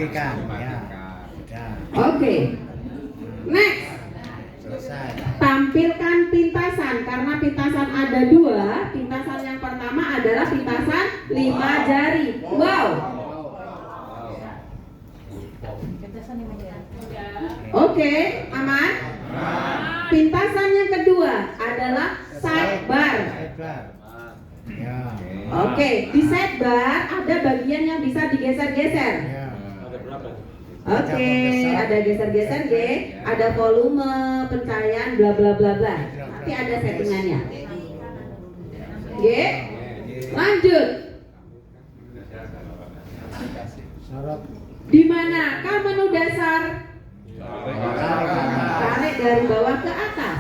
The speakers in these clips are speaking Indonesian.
dimatikan. Ya. Sudah. Oke. Next. Selesai. Tampilkan pintasan. Karena pintasan ada 2. Pintasan yang pertama adalah pintasan 5 jari. Wow. Oke, aman? Pintasan yang kedua adalah sidebar. Ya. Oke, di sidebar ada bagian yang bisa digeser-geser. Ya. Oke, ada geser-geser G, ada volume, pencahayaan, bla bla bla bla. Nanti ada settingannya. G, lanjut. Sorot. Di manakah menu dasar? Tarik dari bawah ke atas.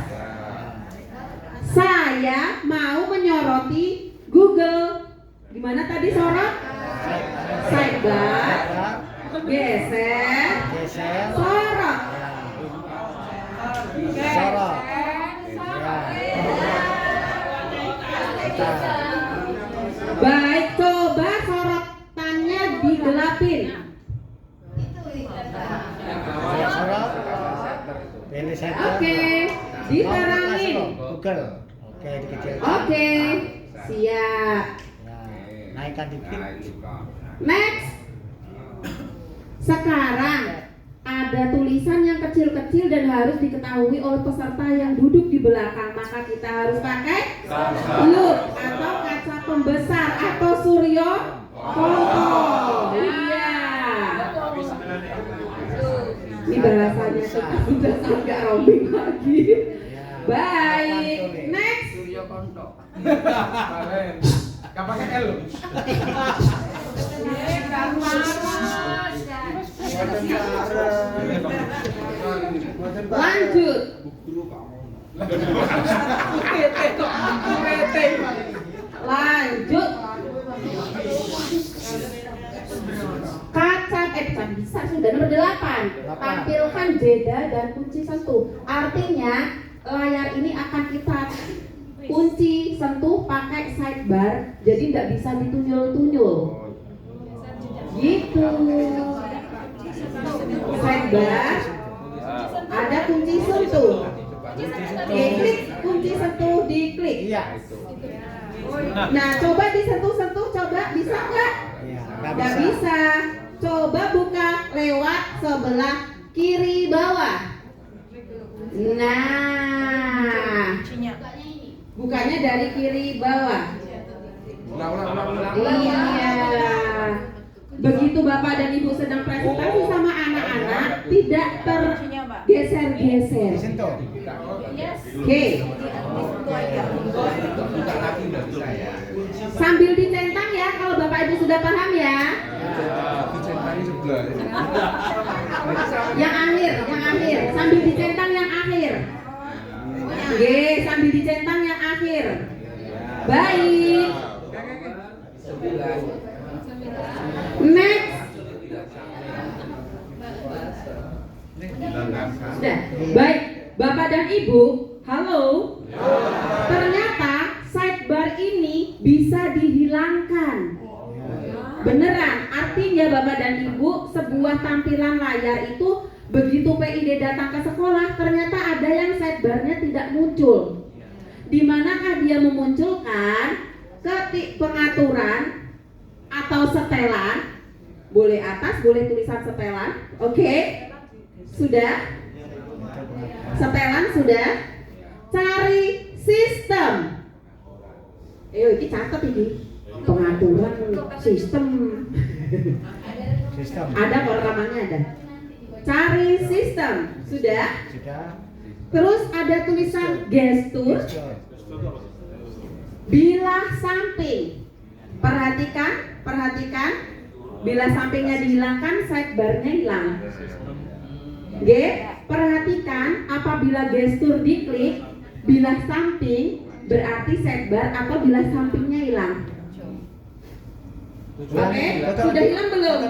Saya mau menyoroti Google. Gimana tadi sorot? Sidebar, geser, sorot. Sorot. Baik, coba sorotannya digelapin. Sorot. Pilih center. Oke, diterangin. Google. Oke, dikecilkan. Oke, siap. Ya. Naikkan dikit. Next. Sekarang ada tulisan yang kecil-kecil dan harus diketahui oleh peserta yang duduk di belakang. Maka kita harus pakai loop atau kaca pembesar atau suryo foto. Iya. Ini bahasanya sudah agak rombeng lagi. Baik. Next. Kapan L? Lanjut. Lanjut. Kaca bisa sudah nomor 8. Tampilkan jeda dan kunci sentuh. Artinya layar ini akan kita kunci sentuh pakai sidebar, jadi tidak bisa ditunyul-tunyul. Gitu. Sidebar ada kunci sentuh. Diklik kunci sentuh, diklik. Iya. Nah, coba disentuh-sentuh, coba bisa nggak? Iya, Nggak bisa. Coba buka lewat sebelah kiri bawah. Nah, bukanya dari kiri bawah. Iya. Begitu Bapak dan Ibu sedang presentasi sama anak-anak, tidak tergeser-geser. Disentuh. Oke. Sambil dicentang ya, kalau Bapak Ibu sudah paham ya. Yang akhir, sambil dicentang yang akhir. Oke, sambil dicentang yang akhir. Baik. Next. Sudah. Baik, Bapak dan Ibu, halo. Ternyata sidebar ini bisa dihilangkan. Beneran, artinya Bapak dan Ibu, sebuah tampilan layar itu begitu PID datang ke sekolah, ternyata ada yang sidebarnya tidak muncul. Di manakah dia memunculkan? Ketik pengaturan atau setelan, boleh atas, boleh tulisan setelan. Oke, sudah. Setelan sudah. Cari sistem. Ini catat ini. Pengaturan sistem. Ada kok rekamannya ada. Cari sistem. Sudah. Terus ada tulisan gestur. Bilah samping. Perhatikan. Bila sampingnya dihilangkan, sidebarnya hilang. G. Perhatikan apabila gestur diklik, bilah samping berarti sidebar atau bilah sampingnya hilang. Oke, sudah hilang belum?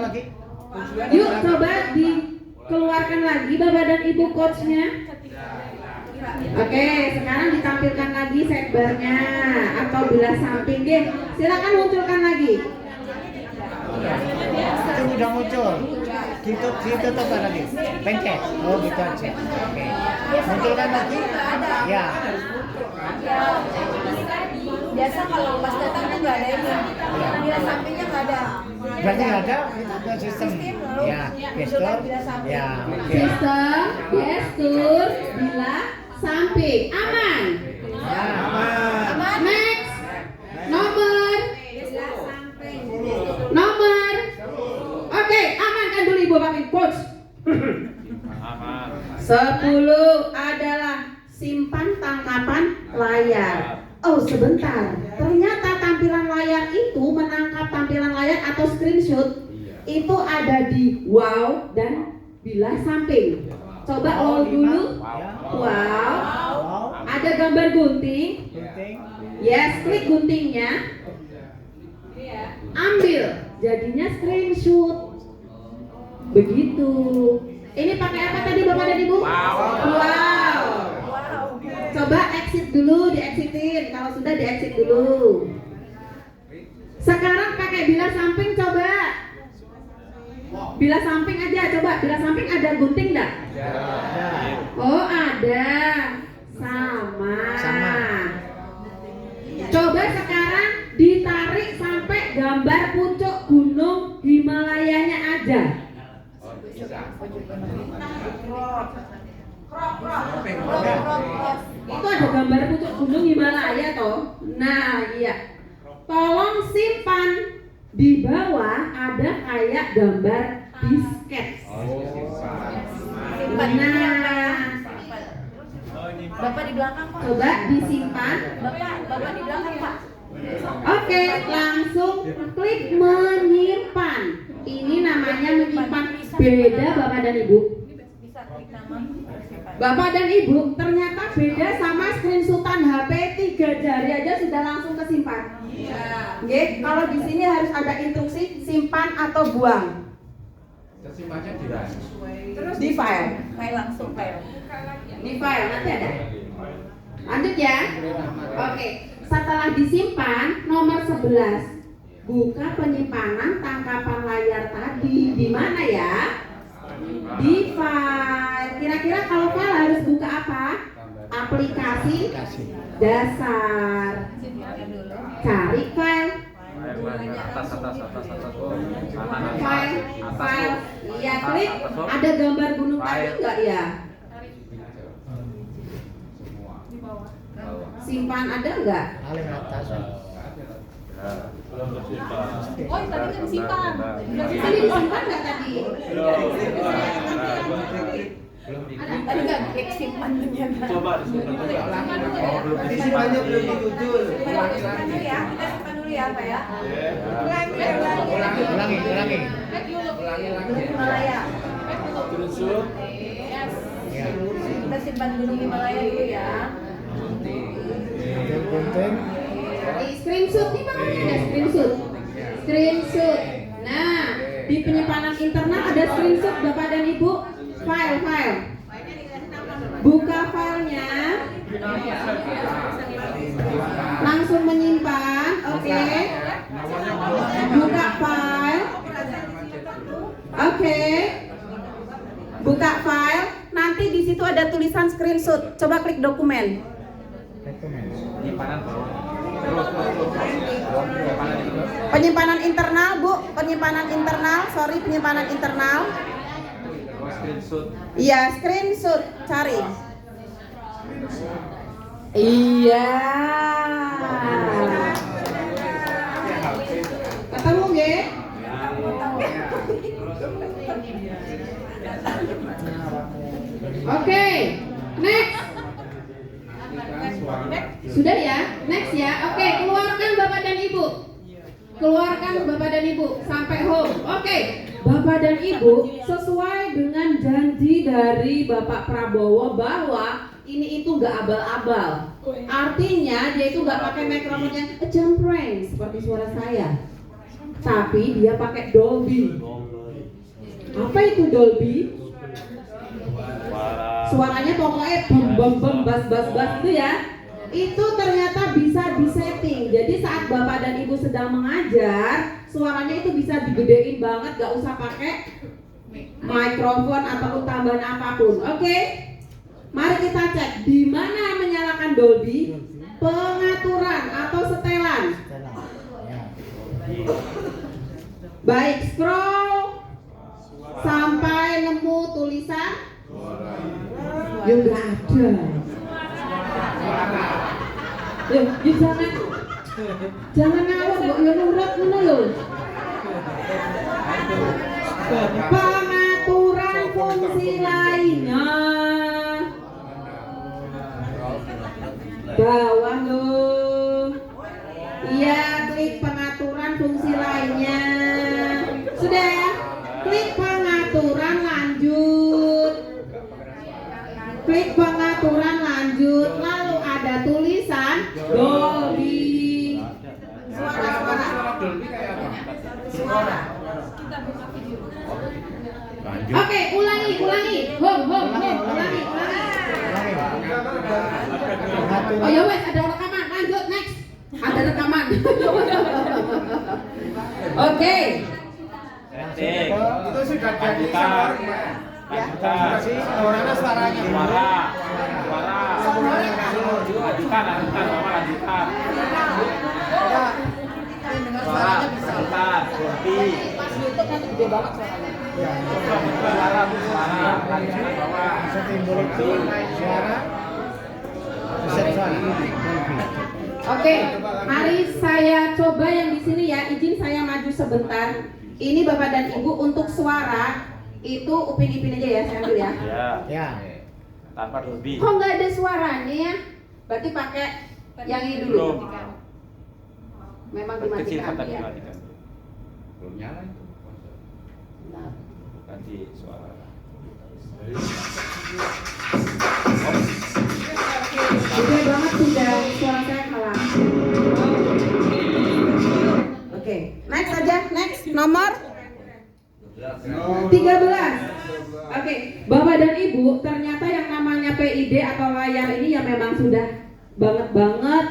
Yuk coba dikeluarkan lagi Bapak dan Ibu coachnya. Oke, sekarang ditampilkan lagi sidebarnya atau bilah samping. G, silakan munculkan lagi. Itu udah muncul. Kita tuh apa lagi? Pencet. Oh gitu aja. Oke. Muncul kan lagi? Ya. Biasa kalau pas datang tuh nggak ada ini. Bila sampingnya nggak ada. Berarti nggak ada, kita ada sistem. Ya, gestur. Ya, oke. Sistem gestur bila samping. Aman. Ya, aman. Next. Nomor. Oke, amankan dulu Ibu Pamin. Coach. 10 adalah simpan tangkapan layar. Oh sebentar, ternyata tampilan layar itu menangkap tampilan layar atau screenshot itu ada di wow dan bila samping. Coba all dulu. Wow. Wow. Ada gambar gunting. Gunting. Yes, klik guntingnya. Ambil, jadinya screenshot. Begitu. Ini pakai apa tadi Bapak dan Ibu? Wow. Coba exit dulu, di-exitin. Kalau sudah di-exit dulu. Sekarang pakai bila samping coba. Bila samping aja, coba. Bila samping ada gunting enggak? Oh, ada. Sama. Coba sekarang ditarik sampai gambar pucuk gunung Himalayanya aja. Itu ada gambar pucuk gunung Himalaya toh. Nah, iya. Tolong simpan di bawah ada kayak gambar disket. Nah, Bapak di belakang Pak. coba disimpan. Bapak di belakang Pak. Oke, langsung klik menyimpan. Ini namanya menyimpan. Beda Bapak dan Ibu. Bisa klik nama. Bapak dan Ibu, ternyata beda sama screenshotan HP 3 jari aja sudah langsung kesimpan. Oke, kalau di sini harus ada instruksi simpan atau buang. Simpannya di mana? Terus Di file. file langsung file. Di file nanti ada. Lanjut ya. Oke, setelah disimpan nomor 11. Buka penyimpanan tangkapan layar tadi. Di mana ya? Di file. Kira-kira kalau file harus buka apa? Aplikasi dasar. Cari file. File. Iya, klik. Ada gambar gunung tadi enggak ya? Simpan ada enggak? Paling atas. Oh, tadi kan simpan. Tadi disimpan enggak tadi? Tadi nggak klik simpan ternyata. Coba disimpan. Oh, belum disimpannya belum ditutul. Simpan dulu ya. Kita simpan dulu ya Pak ya. Ulangi. Gunung Himalaya. Terus Ya. Kita simpan Gunung Himalaya dulu ya. Gunting. Screenshot di mana ada screenshot? Screenshot. Nah, di penyimpanan internal ada screenshot Bapak dan Ibu. File. Buka filenya. Langsung menyimpan. Oke. Buka file. Oke. Buka file. Nanti di situ ada tulisan screenshot. Coba klik dokumen. Penyimpanan internal, Bu. Penyimpanan internal. Iya, screenshot. Cari. Iya. Ketemu nggih? Oke. Next. Sudah ya? Next ya. Oke, keluarkan Bapak dan Ibu. Sampai home. Oke. Bapak dan Ibu, sesuai dengan janji dari Bapak Prabowo bahwa ini itu nggak abal-abal. Artinya dia itu nggak pakai mikrofon yang jempreng seperti suara saya, tapi dia pakai Dolby. Apa itu Dolby? Suaranya pokoknya bem bas itu ya. Itu ternyata bisa disetting. Jadi saat Bapak dan Ibu sedang mengajar, suaranya itu bisa digedein banget, gak usah pakai mikrofon ataupun tambahan apapun. Oke? Mari kita cek di mana menyalakan Dolby, pengaturan atau setelan. Ya. Baik, scroll sampai nemu tulisan. Ya nggak ada. Ya jangan ngawur kok, ya nurut ngono lho. Pengaturan fungsi lainnya. Bawah loh. Iya, klik pengaturan fungsi lainnya. Sudah? Klik pengaturan lanjut. Klik pengaturan lanjut. Lalu ada tulisan Dolby. Suara. Dolby kayak apa? Suara. Oke, ulangi. Home, ulangi. Oh ya wes, ada rekaman. Lanjut next. Ada rekaman. Oke. Itu sudah jadi Apa sih orangnya suaranya? Pas YouTube nanti gede banget suaranya. Setimbul itu suara. Set suara. Oke, mari saya coba yang di sini ya. Izin saya maju sebentar. Ini Bapak dan Ibu untuk suara itu upin-ipin aja ya, saya ambil ya. Ya. Tanpa Dolby. Kok nggak ada suaranya ya? Berarti pakai yang ini dulu. Memang Kecil kan dimatikan tadi ya. dimatikan. belum nyala itu. Nah, Ganti suara. gede banget sudah suara saya kalah. Oke, next aja, next nomor 13. Oke, Bapak dan Ibu, ternyata yang namanya PID atau layar ini ya memang sudah banget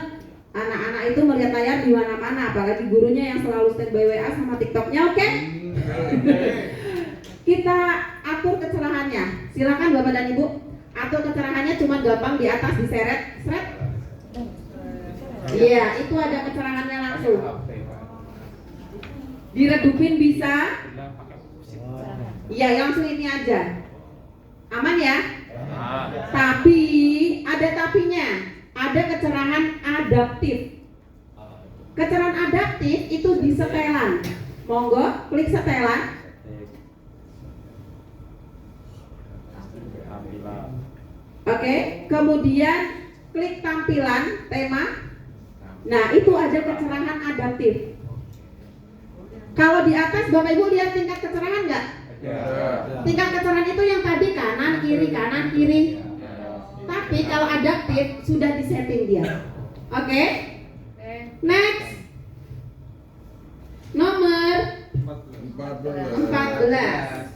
anak-anak itu melihat layar di mana-mana, apalagi gurunya yang selalu standby WA sama TikToknya. Oke? Kita atur kecerahannya. Silakan Bapak dan Ibu, atur kecerahannya cuma gampang di atas diseret, seret. Iya, itu ada kecerahannya langsung. Diredupin bisa. Iya, langsung ini aja. Aman ya? Tapi ada tapinya. Ada kecerahan adaptif. Kecerahan adaptif itu di setelan. Monggo, klik setelan. Oke, kemudian klik tampilan tema. Nah, itu ada kecerahan adaptif. Kalau di atas Bapak Ibu lihat tingkat kecerahan nggak? Tingkat kecerahan itu yang tadi kanan kiri. Tapi kalau adaptif sudah disetting dia. Oke? Next. Nomor 14.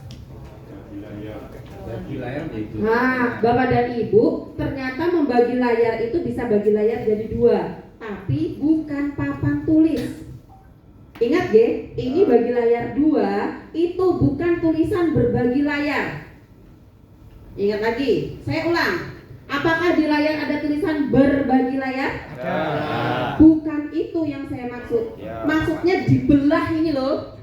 Nah, Bapak dan Ibu, ternyata membagi layar itu bisa bagi layar jadi dua, tapi bukan papan tulis. Ingat ya, ini bagi layar dua, itu bukan tulisan berbagi layar. Ingat lagi, saya ulang. Apakah di layar ada tulisan berbagi layar? Bukan itu yang saya maksud. Maksudnya dibelah ini loh.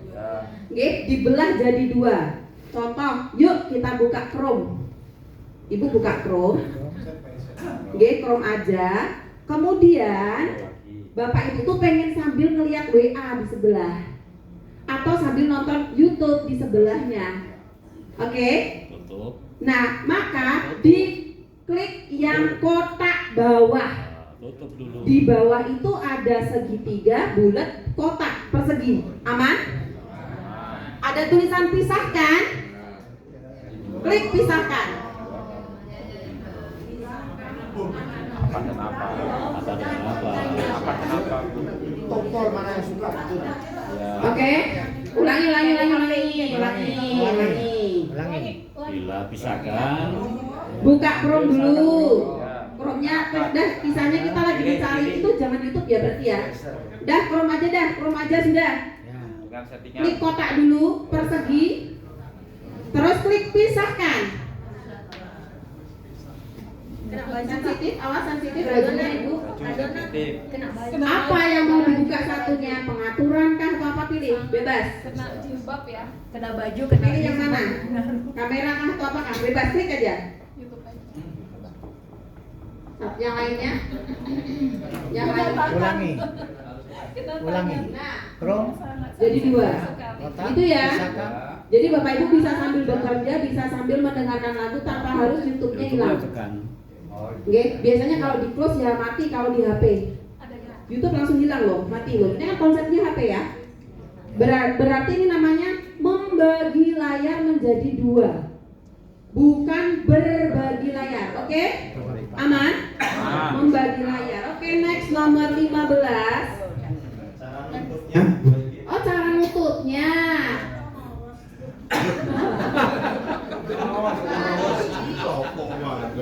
Oke, dibelah jadi dua. Contoh, yuk kita buka Chrome. Ibu buka Chrome. Oke, Chrome aja. Kemudian Bapak Ibu tuh pengen sambil ngeliat WA di sebelah, atau sambil nonton YouTube di sebelahnya. Oke? Nah, maka diklik yang kotak bawah. Di bawah itu ada segitiga, bulat, kotak, persegi. Aman? Ada tulisan pisahkan. Klik pisahkan. Tombol mana yang suka itu? Oke? Ulangi. Bila pisahkan. Buka Chrome dulu. Chrome-nya dah, kisahnya kita lagi mencari itu jangan YouTube ya berarti ya. Dah Chrome aja sudah. Silakan settingan. Klik kotak dulu, persegi. Terus klik pisahkan. Kena baju Sensitif, awas sensitif bajunya Ibu. Sensitif. kena baju. Apa yang mau dibuka satunya? Pengaturan kah atau apa, pilih? Bebas. Kena jilbab ya. Kena baju, kena Pilih yang mana? Kamera kah atau apakah? Bebas, klik aja. YouTube aja. Yang lainnya? Yang lain. Ulangi. Ulangi. Nah, Chrome, jadi 2. kotak, Itu ya. pisahkan. Jadi Bapak Ibu bisa sambil bekerja, bisa sambil mendengarkan lagu tanpa harus YouTube-nya hilang. Oke, biasanya kalau di close ya mati kalau di HP. YouTube langsung hilang loh, mati loh. Ini kan konsepnya HP ya. Berarti ini namanya membagi layar menjadi 2. Bukan berbagi layar, oke? Aman? Membagi layar. Oke, next nomor 15. Oh, cara nutupnya.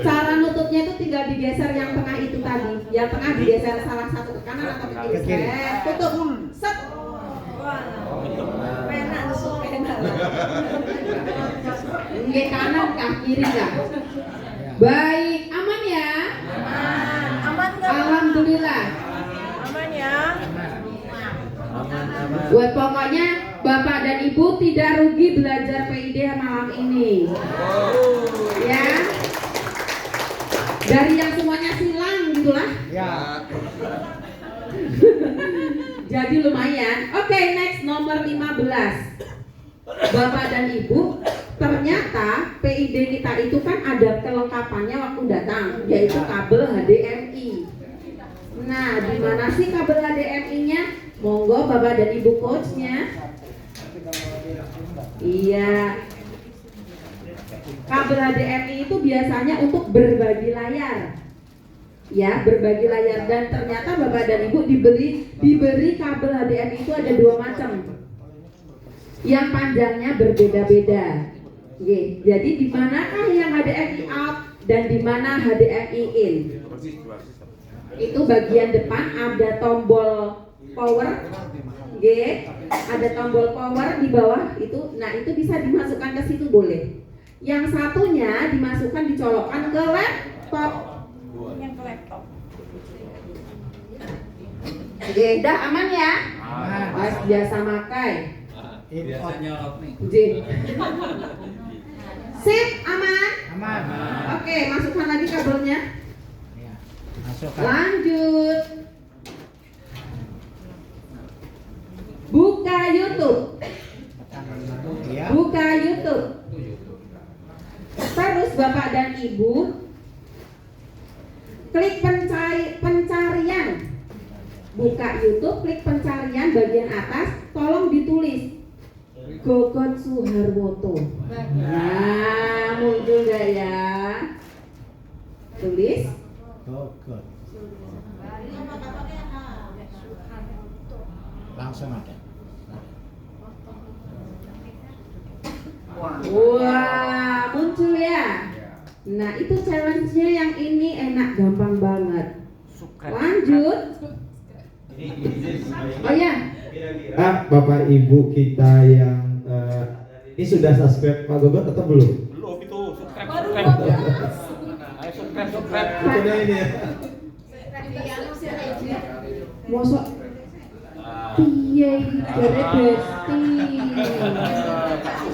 Cara nutupnya itu tinggal digeser yang tengah itu tadi. Yang tengah digeser salah satu ke kanan atau ke kiri. Tutup. Set. Pena nusuk pena. Nggih kanan kah kiri kah? Baik, aman ya? Aman nggak? Alhamdulillah. Aman ya. Buat pokoknya Bapak dan Ibu tidak rugi belajar PID malam ini. Ya. Dari yang semuanya silang gitulah. Ya. Jadi lumayan. Oke, next nomor 15. Bapak dan Ibu, ternyata PID kita itu kan ada kelengkapannya waktu datang, yaitu kabel HDMI. Nah, di mana sih kabel HDMI-nya? Monggo Bapak dan Ibu coachnya. Iya. Kabel HDMI itu biasanya untuk berbagi layar. Ya, berbagi layar, dan ternyata Bapak dan Ibu diberi kabel HDMI itu ada 2 macam. Yang panjangnya berbeda-beda. Oke, jadi di manakah yang HDMI out dan di mana HDMI in? Itu bagian depan ada tombol power. Oke, ada tombol power di bawah itu. Nah, itu bisa dimasukkan ke situ boleh. Yang satunya dimasukkan dicolokkan ke laptop. Yang ke laptop. Oke, dah aman ya? Aman. Pas biasa makai. Biasanya nyolok nih. Jin. Sip, aman? Aman. Oke, masukkan lagi kabelnya. Ya. Masukkan. Lanjut. Buka YouTube. Ya. Buka YouTube. Terus Bapak dan Ibu klik pencarian. Buka YouTube, klik pencarian bagian atas, tolong ditulis Gogot Suharwoto. Nah, muncul gak ya? Tulis. Oh, good. Langsung ada. Wah, muncul ya. Nah, itu challenge-nya yang ini enak, gampang banget. Lanjut. Oh ya, Bapak Ibu kita yang ini sudah subscribe Pak Gogot atau belum? Belum itu, subscribe. Baru subscribe. 12. Ayo subscribe. Bukannya ini ya. mosok piye iki jare besti.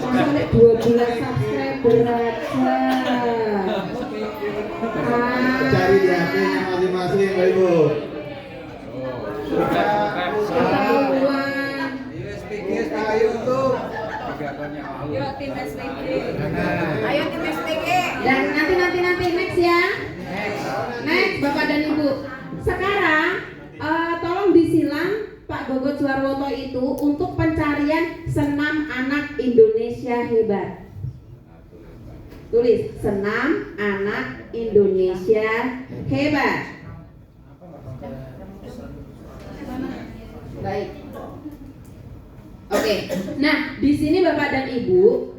Masa nek 12 subscriber aja. Cari di HP-nya masing-masing Bapak Ibu. Ketahuan. Yuk tim SPG. Ayo tim SPG. Dan nanti next ya. Next Bapak dan Ibu. Sekarang tolong disilang Pak Gogot Suharwoto itu untuk pencarian senam anak Indonesia hebat. Tulis senam anak Indonesia hebat. Baik. Oke. Nah, di sini Bapak dan Ibu,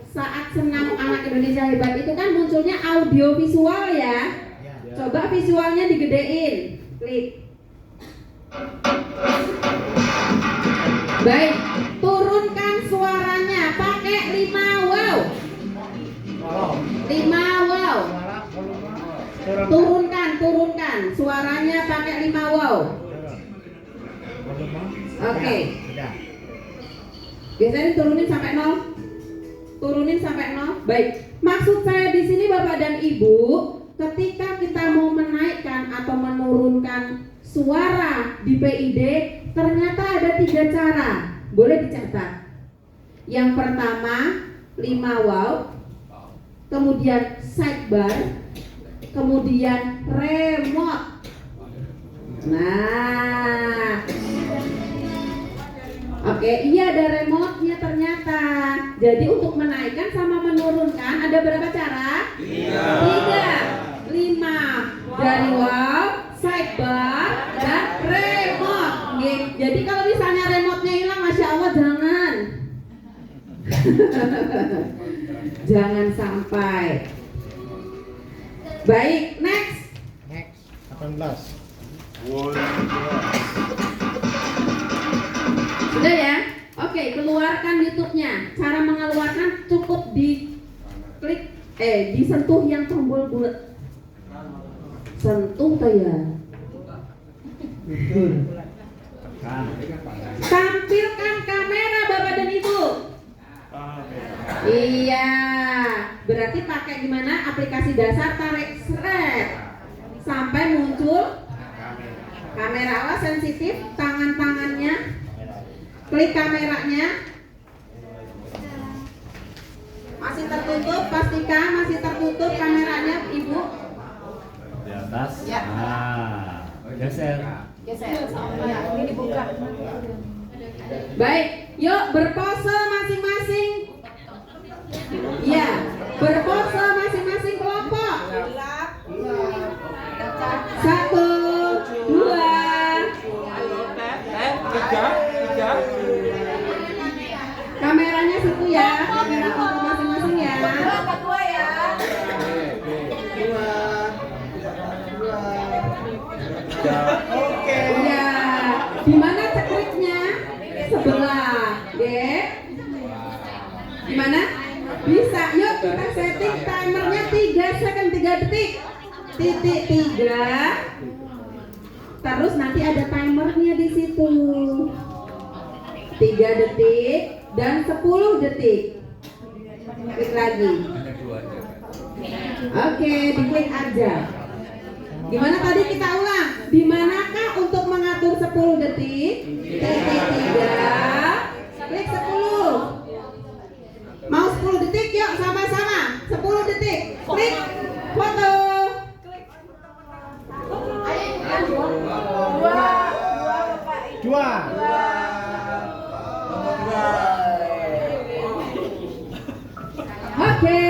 saat senam anak Indonesia hebat itu kan munculnya audio visual ya. Coba visualnya digedein. Klik. Baik, turun Turunkan suaranya pakai 5 wow. Wow. 5 wow. Suara volume. Turun. Turunkan suaranya pakai 5 wow. Turun. Volume. Oke. Sudah. Biasanya turunin sampai 0. Turunin sampai 0. Baik. Maksud saya di sini Bapak dan Ibu, ketika kita mau menaikkan atau menurunkan suara di PID, ternyata ada 3 cara. Boleh dicatat. Yang pertama 5 wow, kemudian sidebar, kemudian remote. Nah, oke, iya ada remote-nya ternyata. Jadi untuk menaikkan sama menurunkan ada berapa cara? 3, 5 dari wow, sidebar, dan remote. Oke, jadi kalau misalnya remote-nya hilang, masya Allah jangan. Jangan sampai. Baik, next. Next. 18. Sudah ya? Oke, keluarkan YouTube-nya. Cara mengeluarkan cukup disentuh yang tombol bulat. Sentuh tuh ya. Tampilkan kamera Bapak dan Ibu. Iya. Berarti pakai gimana? Aplikasi dasar, tarik seret sampai muncul kamera. Awas sensitif tangan-tangannya. Klik kameranya. Masih tertutup, pastikan masih tertutup kameranya, Ibu. Di atas. Ya. Nah, geser. Geser. Ya, ini dibuka. Baik, yuk berpose masing-masing. Ya, berpose masing-masing kelompok. 1, 2. Kameranya situ ya, kamera kelompok masing-masing ya. Kedua ya. Oke. Ya, di mana cekriknya? Sebelah, deh. Di mana? Bisa. Yuk kita setting timernya 3 second, 3 detik. Titik 3. Terus nanti ada timernya di situ. 3 detik dan 10 detik. Klik lagi. Oke, diklik aja. Gimana tadi kita ulang? Di manakah untuk mengatur 10 detik? Titik 3. Klik 10. Mau 10 detik yuk sama-sama. 10 detik. Klik foto. Dua. Oke.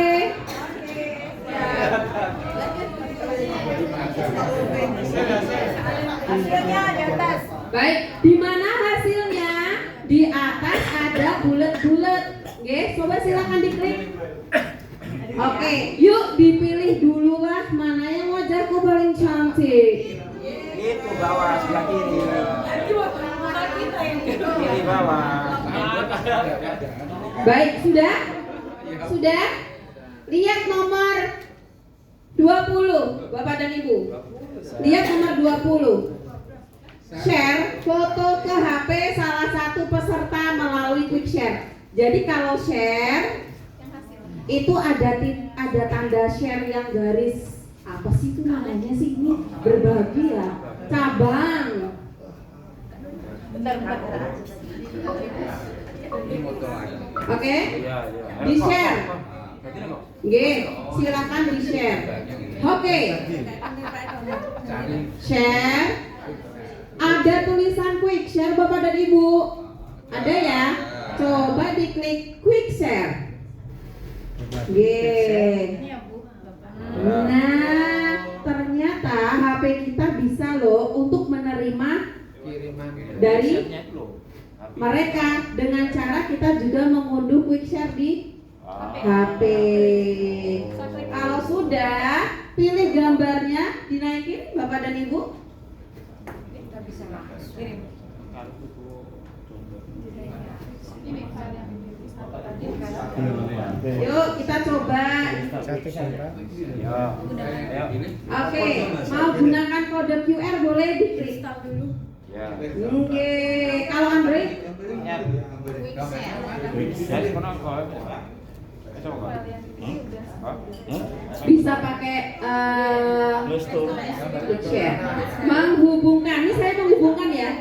Hasilnya di atas. Baik, di mana hasilnya? Di atas ada bulat-bulat. Oke, coba silakan diklik. Oke, yuk dipilih dulu lah mana yang wajahku paling cantik. Itu bawah sebelah kiri. Kiri bawah. Baik, sudah? Sudah? Lihat nomor 20, Bapak dan Ibu. Lihat nomor 20. Share foto ke HP salah satu peserta melalui quick share. Jadi kalau share itu ada tanda share yang garis apa sih itu namanya sih, ini berbagi ya, cabang. Bentar. Oke? Iya. Di share. Oke, silakan di share. Oke. Share. Ada tulisan quick share Bapak dan Ibu. Ada ya? Coba diklik quick share. Oke. Nah, ternyata HP kita bisa loh untuk menerima dari mereka dengan cara kita juga mengunduh quick share di HP. Kalau sudah, pilih gambarnya, dinaikin Bapak dan Ibu. Yuk kita coba. Satu coba. Oke, mau gunakan kode QR boleh diklik. Ya. Oke, kalau Android bisa pakai quick share. Menghubungkan, ini saya menghubungkan ya.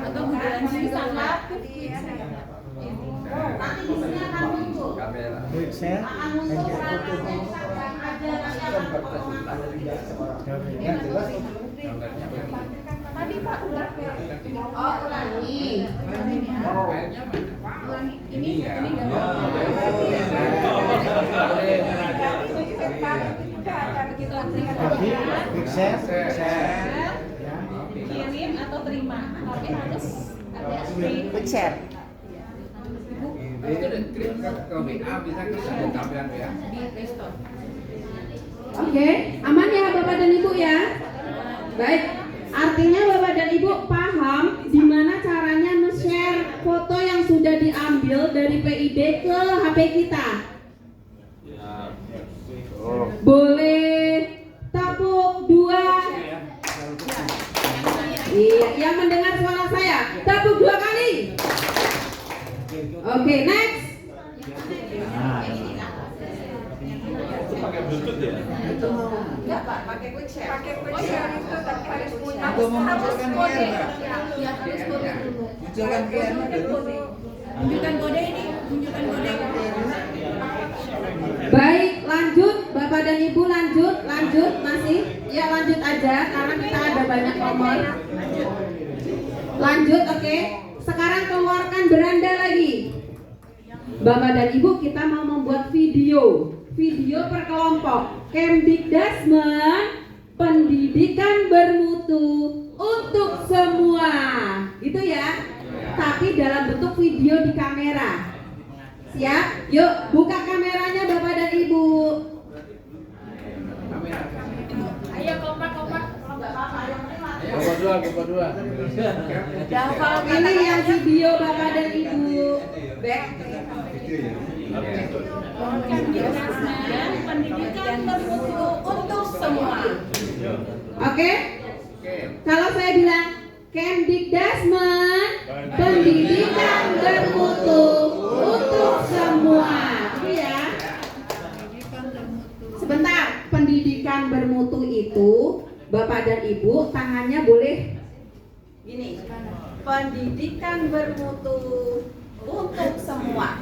Atau bulan sih sangat. Nanti di sini akan muncul. Quick share. Akan muncul sarana Instagram aja, nanti akan Tadi Pak udah Oh, ulangi. ini Lagi, quick share. kirim atau terima, tapi harus ada Quick share. Itu kirim ke WA bisa ke tampilan WA. di Play Store. Oke, aman ya Bapak dan Ibu ya? Baik, artinya Bapak dan Ibu paham gimana caranya nge-share foto yang sudah diambil dari PID ke HP kita? Boleh tepuk dua. Iya, yang mendengar suara saya, tepuk 2 kali. Oke, next. Enggak Pak, pakai quick share. Pakai quick share itu tapi harus punya harus kode. Ya, harus kode dulu. Munculkan QR-nya dulu. Tunjukkan kode ini, tunjukkan kode. Baik, lanjut Bapak dan Ibu, lanjut masih. Ya lanjut aja karena kita ada banyak nomor. Lanjut, oke. Sekarang keluarkan beranda lagi. Bapak dan Ibu, kita mau membuat video per kelompok. Kemdikdasmen, pendidikan bermutu untuk semua, gitu ya. Tapi dalam bentuk video di kamera. Siap? Yuk, buka kameranya Bapak dan Ibu. Ayo kompak-kompak. Kalau enggak apa-apa, yang penting lah. Bapak dua. Ini yang video Bapak dan Ibu. Back. Pendidikan bermutu untuk semua. Oke? Kalau saya bilang Kemdikdasmen, pendidikan bermutu untuk semua. Itu ya. Sebentar, pendidikan bermutu itu Bapak dan Ibu tangannya boleh gini. Pendidikan bermutu untuk semua.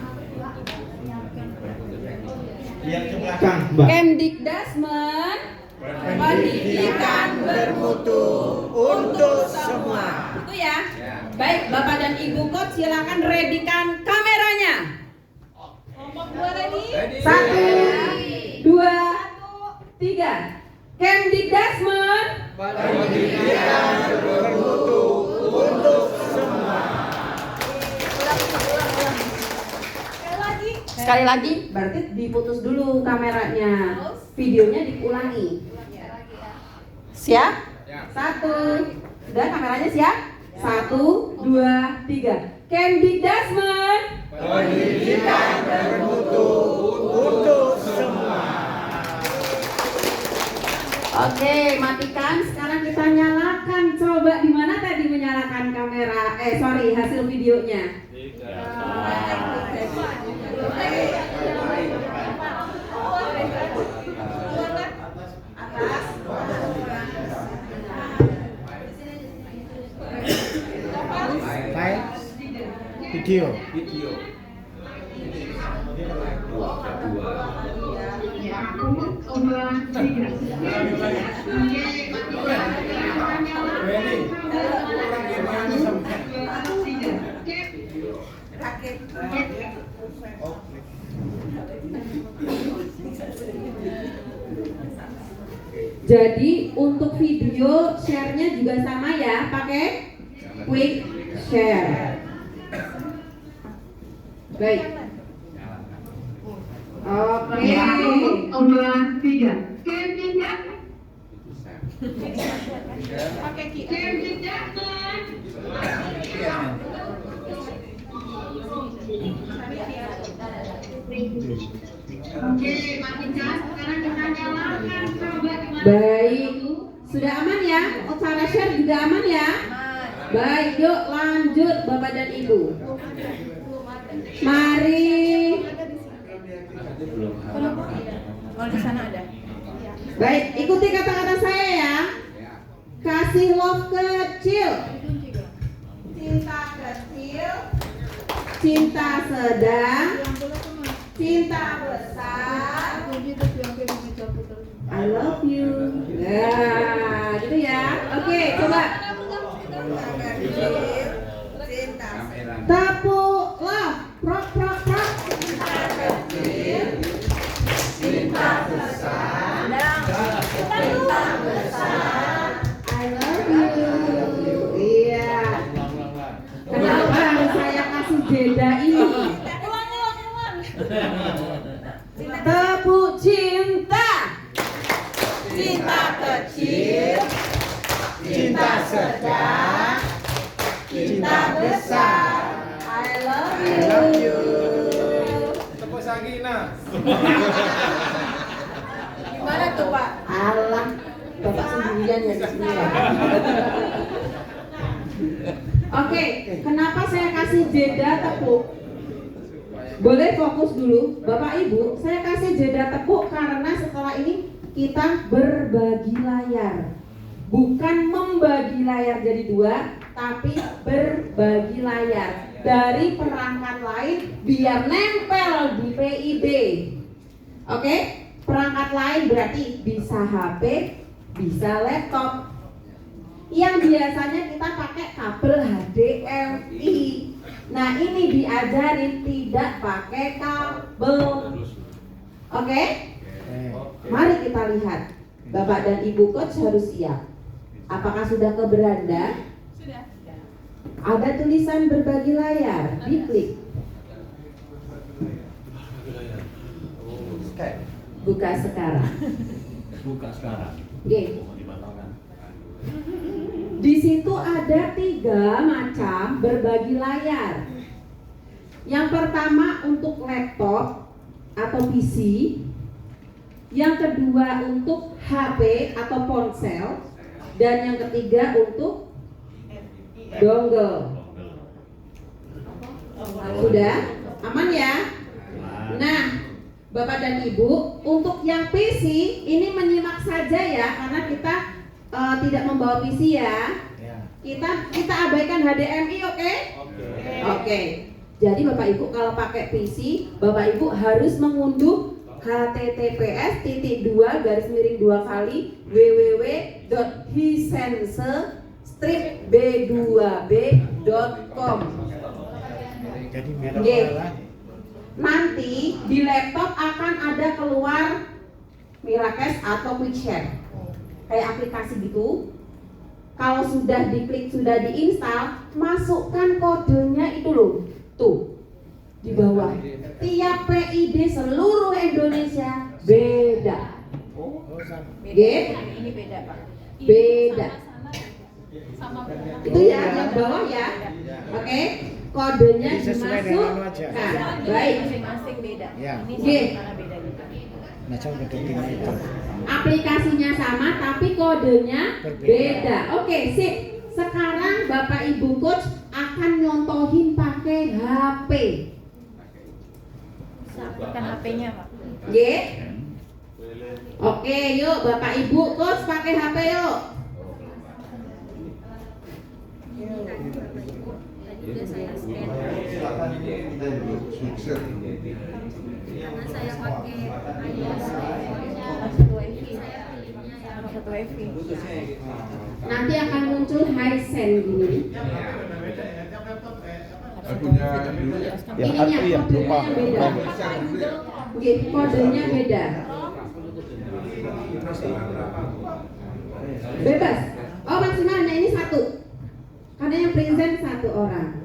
Yang ke belakang, Mbak. Kemdikdasmen, pendidikan bermutu untuk semua. Itu ya. Baik, Bapak dan Ibu coach silakan readykan kameranya. Kelompok 2 ready? 1, 2, 3. Kemdikdasmen, Pendidikan bermutu untuk semua. sekali lagi berarti diputus dulu kameranya. Videonya diulangi. Siap? 1. Udah kameranya siap? 1, 2, 3. Kemdikdasmen, Pendidikan bermutu untuk semua. Oke, matikan. Sekarang kita nyalakan. Coba di mana tadi menyalakan kamera? Hasil videonya. File video. Jadi untuk video share-nya juga sama ya, pakai quick share. Baik. Oke. Pakai QR. Baik, sudah aman ya? Cara share juga aman ya? Baik, yuk lanjut Bapak dan Ibu. Mari. Oh, di sana ada. Baik, ikuti kata-kata saya ya. Kasih love kecil, cinta kecil, cinta sedang, cinta besar. I love you. Nah, gitu ya. Oke, coba. Tepuk love, prok prok prok. Cinta besar. Cinta besar. I love you. Iya. Kenapa saya kasih jeda ini? Tepuk cinta. Cinta kecil. Cinta sedang. Cinta besar. I love you. Tepuk Sagina. Gimana tuh, Pak? Alah, Bapak sendirian ya di sini. Oke, kenapa saya kasih jeda tepuk? Boleh fokus dulu, Bapak Ibu. Saya kasih jeda tepuk karena setelah ini kita berbagi layar. Bukan membagi layar jadi dua, tapi berbagi layar dari perangkat lain biar nempel di PID. Oke? Perangkat lain berarti bisa HP, bisa laptop. Yang biasanya kita pakai kabel HDMI. Nah, ini diajarin tidak pakai kabel. Oke? Mari kita lihat. Bapak dan Ibu coach harus siap. Apakah sudah ke beranda? Sudah. Ada tulisan berbagi layar, diklik. Buka sekarang. Buka sekarang. Oke. Mau dibatalkan. Di situ ada 3 macam berbagi layar. Yang pertama untuk laptop atau PC. Yang kedua untuk HP atau ponsel. Dan yang ketiga untuk dongle. Sudah? Aman ya? Nah, Bapak dan Ibu, untuk yang PC ini menyimak saja ya, karena kita tidak membawa PC ya. Kita abaikan HDMI, oke? Oke. Jadi Bapak Ibu kalau pakai PC, Bapak Ibu harus mengunduh https://www.hisense-b2b.com. Jadi merek Oke. apa? Nanti di laptop akan ada keluar Miracast atau QuickShare, kayak aplikasi gitu. Kalau sudah diklik, sudah diinstal, masukkan kodenya itu loh, tuh di bawah. Tiap PID seluruh Indonesia beda. Ini beda, Pak. Beda. Sama Itu ya yang bawah ya. Oke, kodenya Jadi sesuai dengan wajah. dimasukkan. Baik. masing-masing beda. Ya. Ini Oke. sama beda juga. Nah, coba deketin itu. Aplikasinya sama tapi kodenya beda. Oke, sip. Sekarang Bapak Ibu coach akan nyontohin pakai HP. Bisa bukan HP-nya, Pak. Oke. Oke, yuk Bapak Ibu coach pakai HP yuk. Udah saya scan. Karena saya pakai satu wifi. Satu wifi. Nanti akan muncul Hisense gini. Ininya kodenya yang beda. Oke, kodenya beda. Bebas. Oh, maksimalnya ini 1. Karena yang present 1 orang.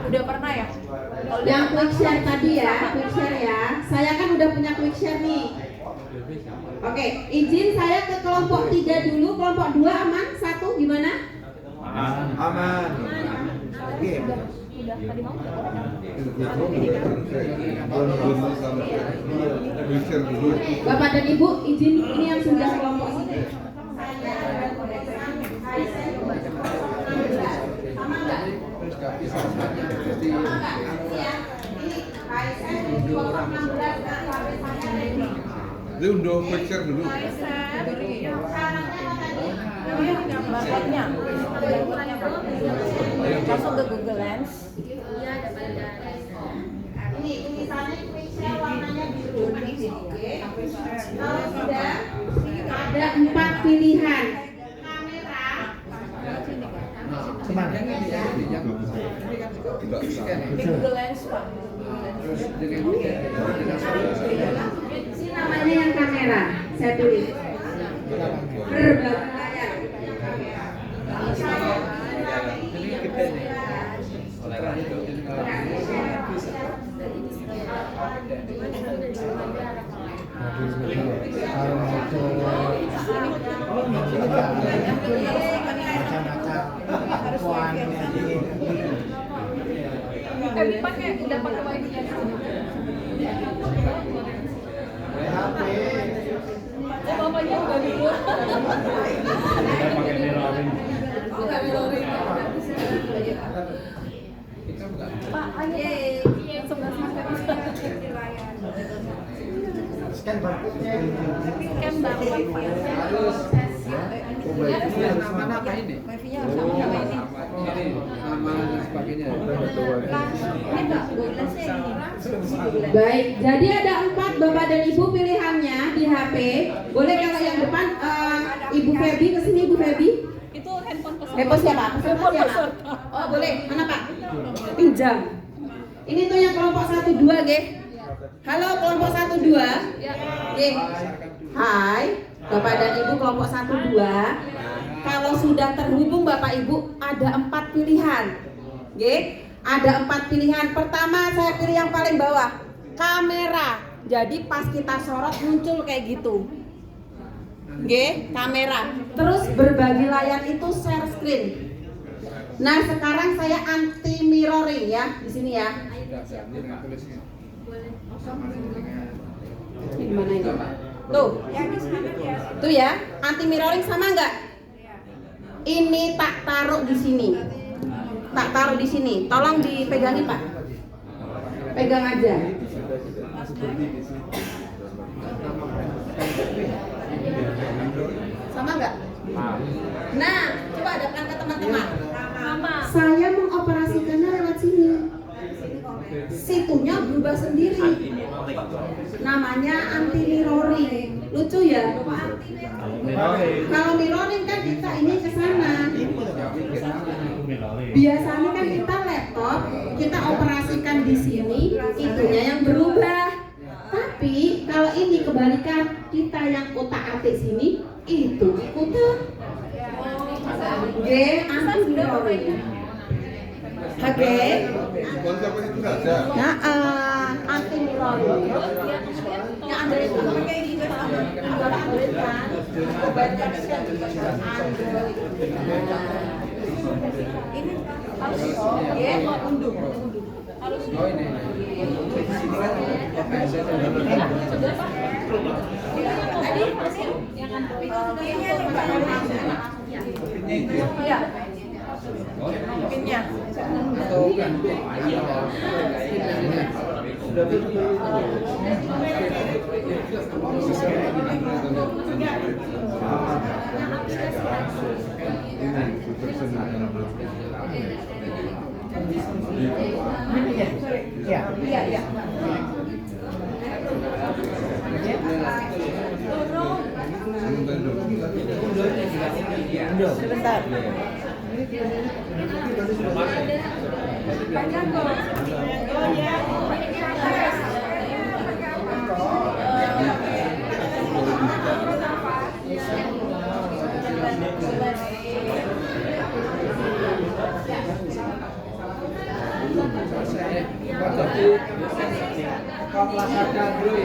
Udah pernah ya? Yang quick share tadi ya, quick share ya. Saya kan udah punya quick share nih. Oke, izin saya ke kelompok 3 dulu, kelompok 2 aman? 1 gimana? Aman. Udah tadi mau Bapak dan Ibu, izin ini yang sudah kelompok sini. Sama enggak? Udah quick share dulu. barcode-nya. Masuk ke Google Lens. Ini tulisannya quick share warnanya biru. Oke. Kalau sudah ada 4 pilihan. Kamera. Kemana? Di Google Lens, Pak. Ini namanya yang kamera. Saya tulis. Berbagi layar. Udah pakai wifi-nya. Bapaknya udah dulu. Kita pakai mirroring. Pak, ayo sebelah sana bisa. Scan barcode-nya. Scan barcode wifi. Mana apa ini? Wifi-nya harus sama ini. Nama dan sebagainya. Ini Kak, Google Lens-nya ini. Baik, jadi ada 4 Bapak dan Ibu pilihannya di HP. Boleh kalau yang depan Ibu Febi kesini Ibu Febi. Itu handphone pesan. Handphone siapa? Handphone pesan. Oh boleh, mana Pak? Pinjam. Ini tuh yang kelompok 1-2 G. Halo kelompok 1-2. Ya. G. Hai, Bapak dan Ibu kelompok 1-2. Kalau sudah terhubung Bapak Ibu ada 4 pilihan. G. Ada 4 pilihan. Pertama saya pilih yang paling bawah, kamera. Jadi pas kita sorot muncul kayak gitu. G, kamera. Terus berbagi layar itu share screen. Nah sekarang saya anti mirroring ya di sini ya. Ini di mana ini? Tuh, tuh ya. Anti mirroring sama nggak? Ini tak taruh di sini. Tak taruh di sini. Tolong dipegangin Pak. Pegang aja. Sama nggak? Nah, coba hadapkan ke teman-teman. Saya mengoperasikannya lewat sini. Situnya berubah sendiri. Namanya anti mirroring. Lucu ya? Kalau mirroring kan kita ini ke sana. Biasanya kan kita laptop, kita operasikan di sini, itunya yang berubah. Tapi kalau ini kebalikan, kita yang otak-atik sini, itu ikutan. G, anti mirroring. Oke. Konsep itu saja. Nah, anti mirroring. Yang Android itu pakai gitu. Android kan. Obatnya bisa juga Android. Ini harus unduh. Harus. Oh ini. Tadi yang Android ini ya. Pinnya. Atau kan? Ya. Iya. Sebentar. Jadi kau melaksanakan dulu.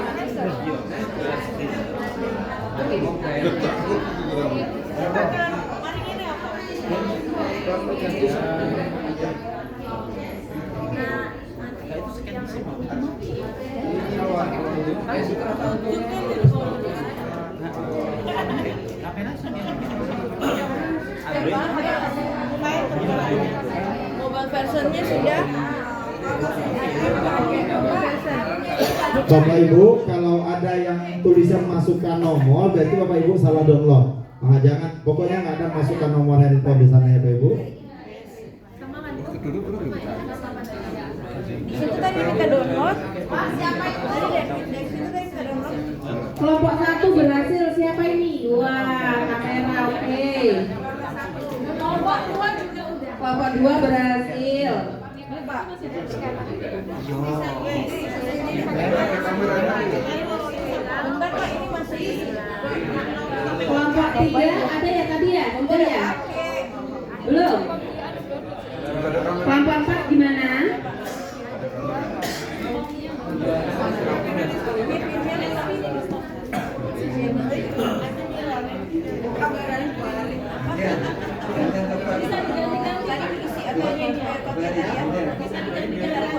Mobile versionnya sudah. Bapak Ibu, kalau ada yang tulisan masukkan nomor, berarti Bapak Ibu salah download. Nah, jangan, pokoknya nggak ada masukkan nomor handphone di sana ya Bapak Ibu. Duduk. Itu tadi kita download. Siapa itu? Dari situ tadi kita download. Kelompok 1 berhasil, siapa ini? Wah, kamera, oke. Kelompok 2 juga udah. Kelompok 2 berhasil. Ini Pak. Bentar Pak, ini masih. Kelompok 3 ada ya tadi ya? Bentar ya? Belum? Kelompok 4 gimana?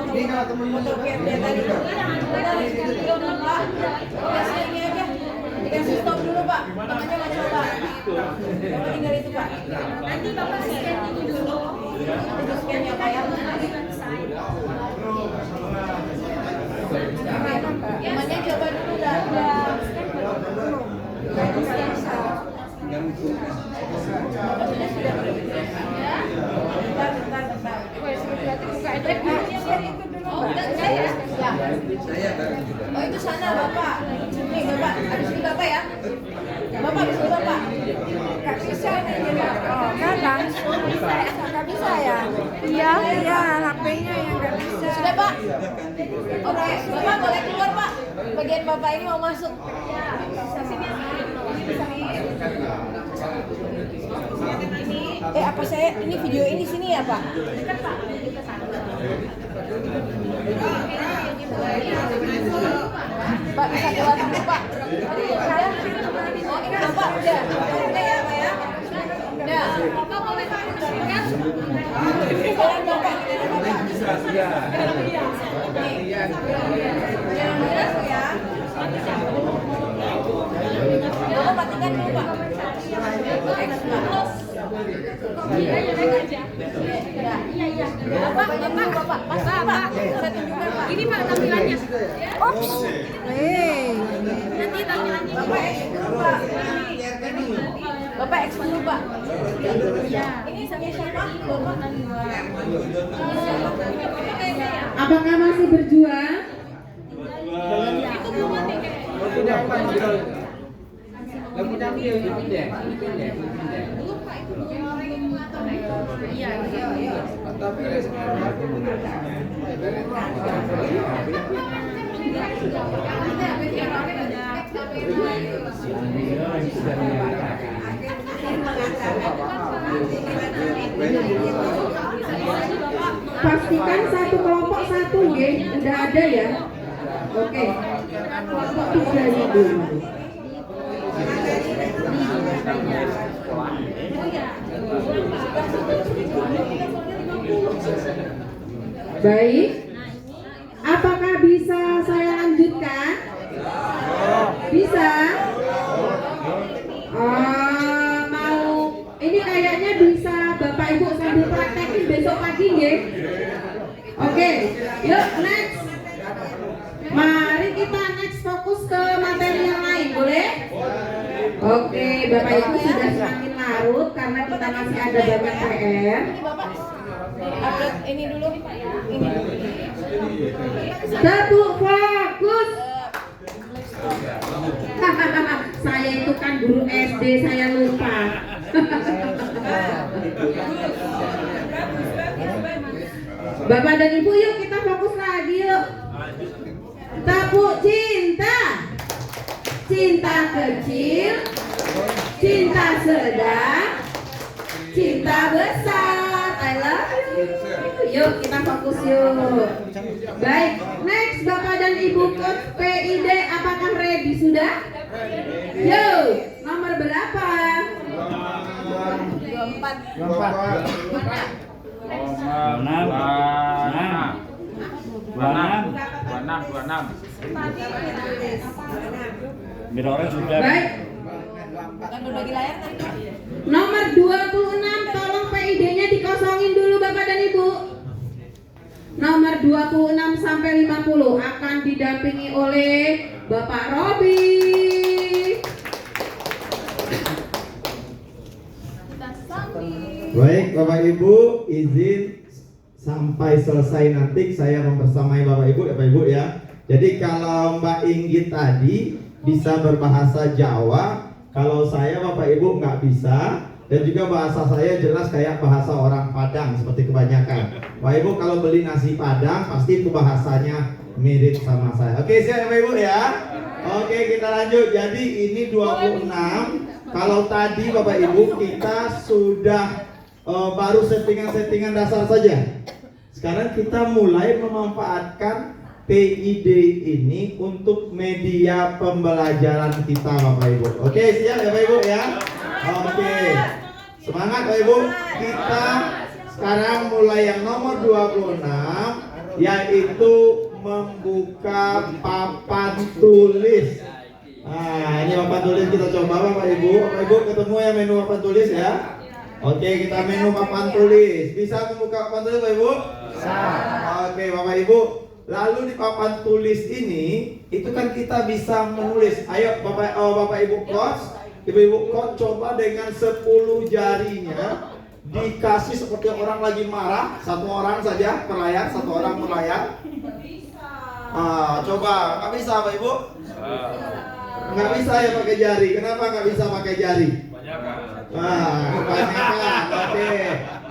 Ini kalau temen-temen tadi ini aja dikasih stop dulu Pak, namanya nggak coba. Bapak tinggal itu Pak. Nanti Bapak scan itu dulu. Itu scan ya Pak ya. Namanya coba dulu dah. Oh itu sana Bapak. Nih Bapak, habis ini Bapak ya. Bapak habis ini Bapak. Gak bisa nih. Oh kadang gak bisa ya. Iya, HP-nya yang gak bisa. Sudah Pak. Oke, Bapak boleh keluar Pak. Bagian Bapak ini mau masuk. Apa saya ini video ini sini ya Pak? Dekat Pak. Pak bisa keluar dulu Pak. Oh ini Bapak udah ya Pak ya. Udah. Bapak boleh saksikan. Jalan Bapak. Bapak matikan dulu Pak. Bapak, saya tunjukkan Pak. Ini Pak tampilannya. Ops. Nanti tampilannya. Bapak X dulu Pak. Bapak X dulu Pak. Ini sama siapa? Bapak nanti. Apakah masih berjuang? Itu belum mati. Pastikan satu kelompok satu, ya. Udah ada ya. Oke. Kelompok 3 itu. Baik. Apakah bisa saya lanjutkan? Bisa? Mau ini kayaknya bisa Bapak Ibu sambil praktekin besok pagi ya. Oke, yuk next. Mari kita next fokus ke materi yang lain, boleh? Oke, Bapak Ibu sudah semakin larut karena kita masih ada banyak PR. Bapak upload ini dulu. Ini. Satu fokus. Saya itu kan guru SD, saya lupa. Bapak dan Ibu, yuk kita fokus lagi yuk. Tepuk cinta. Cinta kecil, cinta sedang, cinta besar. I love Yuk kita fokus yuk. Baik, next Bapak dan Ibu Coach PID apakah ready sudah? Yuk, nomor berapa? 24. 26. Mirornya sudah. Baik. Kan berbagi layar tadi. Nomor 26 tolong PID-nya dikosongin dulu Bapak dan Ibu. Nomor 26 sampai 50 akan didampingi oleh Bapak Robi. Baik, Bapak Ibu, izin sampai selesai nanti saya membersamai Bapak Ibu ya Bapak Ibu ya. Jadi kalau Mbak Inggit tadi bisa berbahasa Jawa, kalau saya Bapak Ibu nggak bisa, dan juga bahasa saya jelas kayak bahasa orang Padang seperti kebanyakan. Bapak Ibu kalau beli nasi Padang pasti itu bahasanya mirip sama saya. Oke, siap Bapak Ibu ya. Oke, kita lanjut. Jadi ini 26. Kalau tadi Bapak Ibu kita sudah baru settingan-settingan dasar saja. Sekarang kita mulai memanfaatkan PID ini untuk media pembelajaran kita Bapak Ibu. Oke, siap ya Bapak Ibu ya. Oke. Semangat Bapak Ibu. Kita sekarang mulai yang nomor 26, yaitu membuka papan tulis. Nah, ini papan tulis kita coba Bapak Ibu. Bapak Ibu ketemu ya menu papan tulis ya. Oke, kita menu papan tulis. Bisa membuka papan tulis Bapak Ibu? Bisa. Oke, Bapak Ibu. Lalu di papan tulis ini, itu kan kita bisa menulis. Ayo Bapak Ibu coach, Ibu-ibu coach coba dengan 10 jarinya dikasih seperti orang lagi marah. Satu orang saja per layar, satu orang per layar. Coba, nggak bisa Bapak Ibu? Nggak bisa ya pakai jari. Kenapa nggak bisa pakai jari? Kebanyakan. Oke.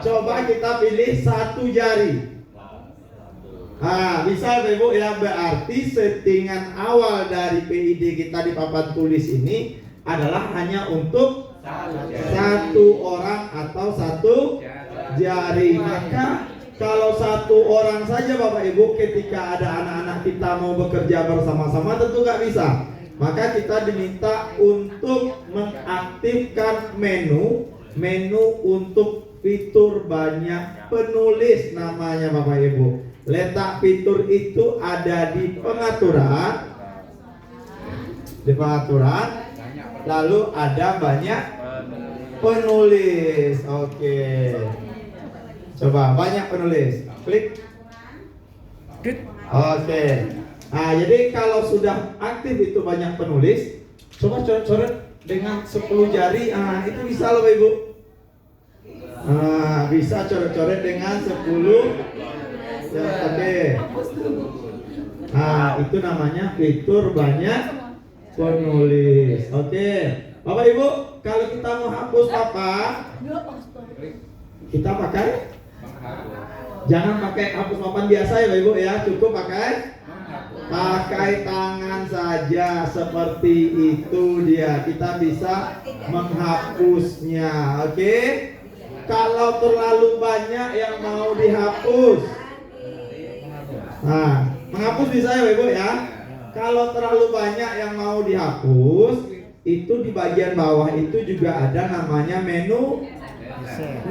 Coba kita pilih satu jari. Bisa Bapak Ibu ya, berarti settingan awal dari PID kita di papan tulis ini adalah hanya untuk satu orang atau satu jari. Maka kalau satu orang saja Bapak Ibu, ketika ada anak-anak kita mau bekerja bersama-sama tentu nggak bisa. Maka kita diminta untuk mengaktifkan menu untuk fitur banyak penulis namanya Bapak Ibu. Letak fitur itu ada di pengaturan, lalu ada banyak penulis. Oke. Coba banyak penulis. Klik. Oke. Nah, jadi kalau sudah aktif itu banyak penulis, coba coret-coret dengan 10 jari. Itu bisa loh Bapak Ibu. Bisa coret-coret dengan 10. Oke. Itu namanya fitur banyak penulis. Oke. Bapak Ibu, kalau kita mau hapus apa? Kita pakai? Jangan pakai hapus papan biasa ya Bapak Ibu ya, cukup pakai tangan saja seperti itu dia. Kita bisa menghapusnya. Oke. Kalau terlalu banyak yang mau dihapus, menghapus bisa ya Ibu ya. Kalau terlalu banyak yang mau dihapus, itu di bagian bawah itu juga ada namanya menu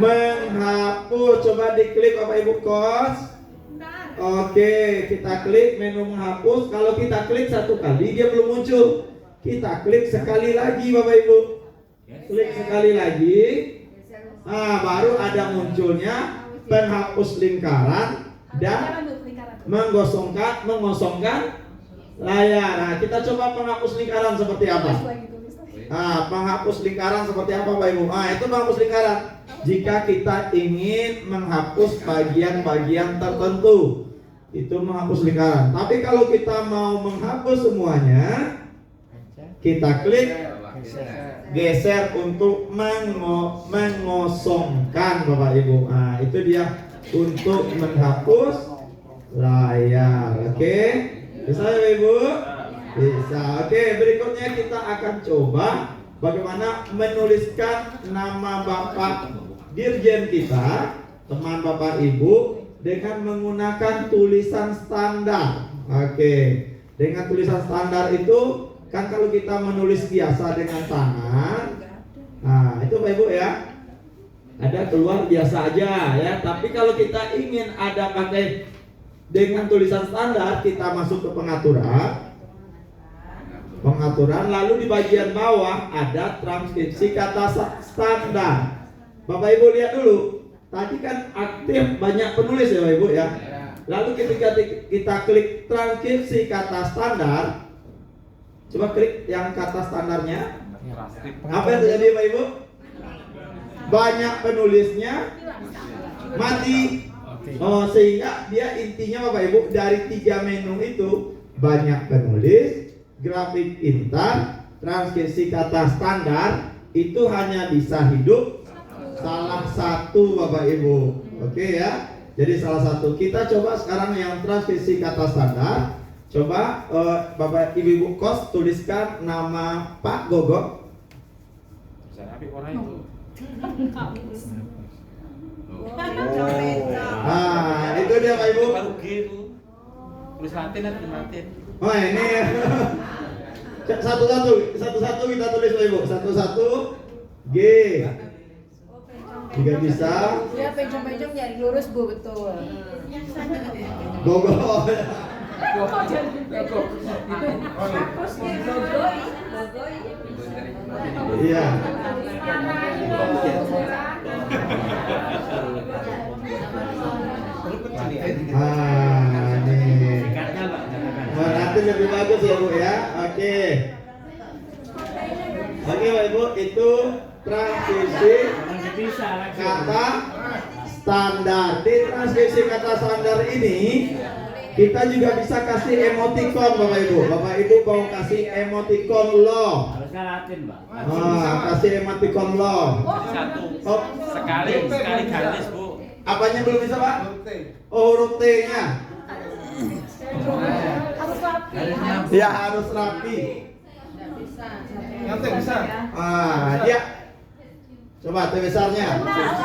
menghapus. Coba diklik Bapak Ibu coach. Oke, kita klik menu menghapus. Kalau kita klik satu kali dia belum muncul. Kita klik sekali lagi Bapak Ibu. Klik sekali lagi. Baru ada munculnya penghapus lingkaran dan mengosongkan layar. Kita coba penghapus lingkaran seperti apa? Penghapus lingkaran seperti apa Bapak Ibu? Itu penghapus lingkaran. Jika kita ingin menghapus bagian-bagian tertentu, itu menghapus lingkaran. Tapi kalau kita mau menghapus semuanya, kita klik geser untuk mengosongkan Bapak Ibu. Itu dia untuk menghapus layar. Oke, bisa ya Bapak Ibu? Bisa. Oke, berikutnya kita akan coba bagaimana menuliskan nama Bapak Dirjen kita, teman Bapak Ibu dengan menggunakan tulisan standar. Oke. Dengan tulisan standar itu kan kalau kita menulis biasa dengan tangan, nah itu Bapak Ibu ya, ada keluar biasa aja ya. Tapi kalau kita ingin ada pakai dengan tulisan standar, kita masuk ke pengaturan, lalu di bagian bawah ada transkripsi kata standar. Bapak Ibu lihat dulu, tadi kan aktif banyak penulis ya Bapak Ibu ya. Lalu ketika kita klik transkripsi kata standar, coba klik yang kata standarnya, apa yang terjadi Bapak Ibu? Banyak penulisnya mati. Oh, sehingga dia intinya Bapak Ibu dari 3 menu itu, banyak penulis, grafik pintar, transkripsi kata standar, itu hanya bisa hidup salah satu Bapak Ibu. Oke ya. Jadi salah satu. Kita coba sekarang yang transkripsi kata standar. Coba Bapak Ibu kos tuliskan nama Pak Gogok. Nah, itu dia Pak Ibu. Tulis Latin atau Latin? Oh ini satu-satu kita tulis Pak Ibu. Satu-satu G. Juga bisa. Ya pencong-pencong nyari lurus Bu, betul. Gogok. Iya. Nih. Nah, nanti lebih bagus ya Bu ya. Oke. Oke Pak Ibu, itu transkripsi kata standar. Di transkripsi kata standar ini kita juga bisa kasih emoticon Bapak Ibu. Bapak Ibu mau kasih emoticon love. Harusnya Latin, Mbak. Kasih emoticon love. Oh, Sekali garis Bu. apanya belum bisa Pak? Oh, huruf T-nya. Harus rapi. Ya harus rapi. Yang T besar. Dia. Coba T besarnya. Harus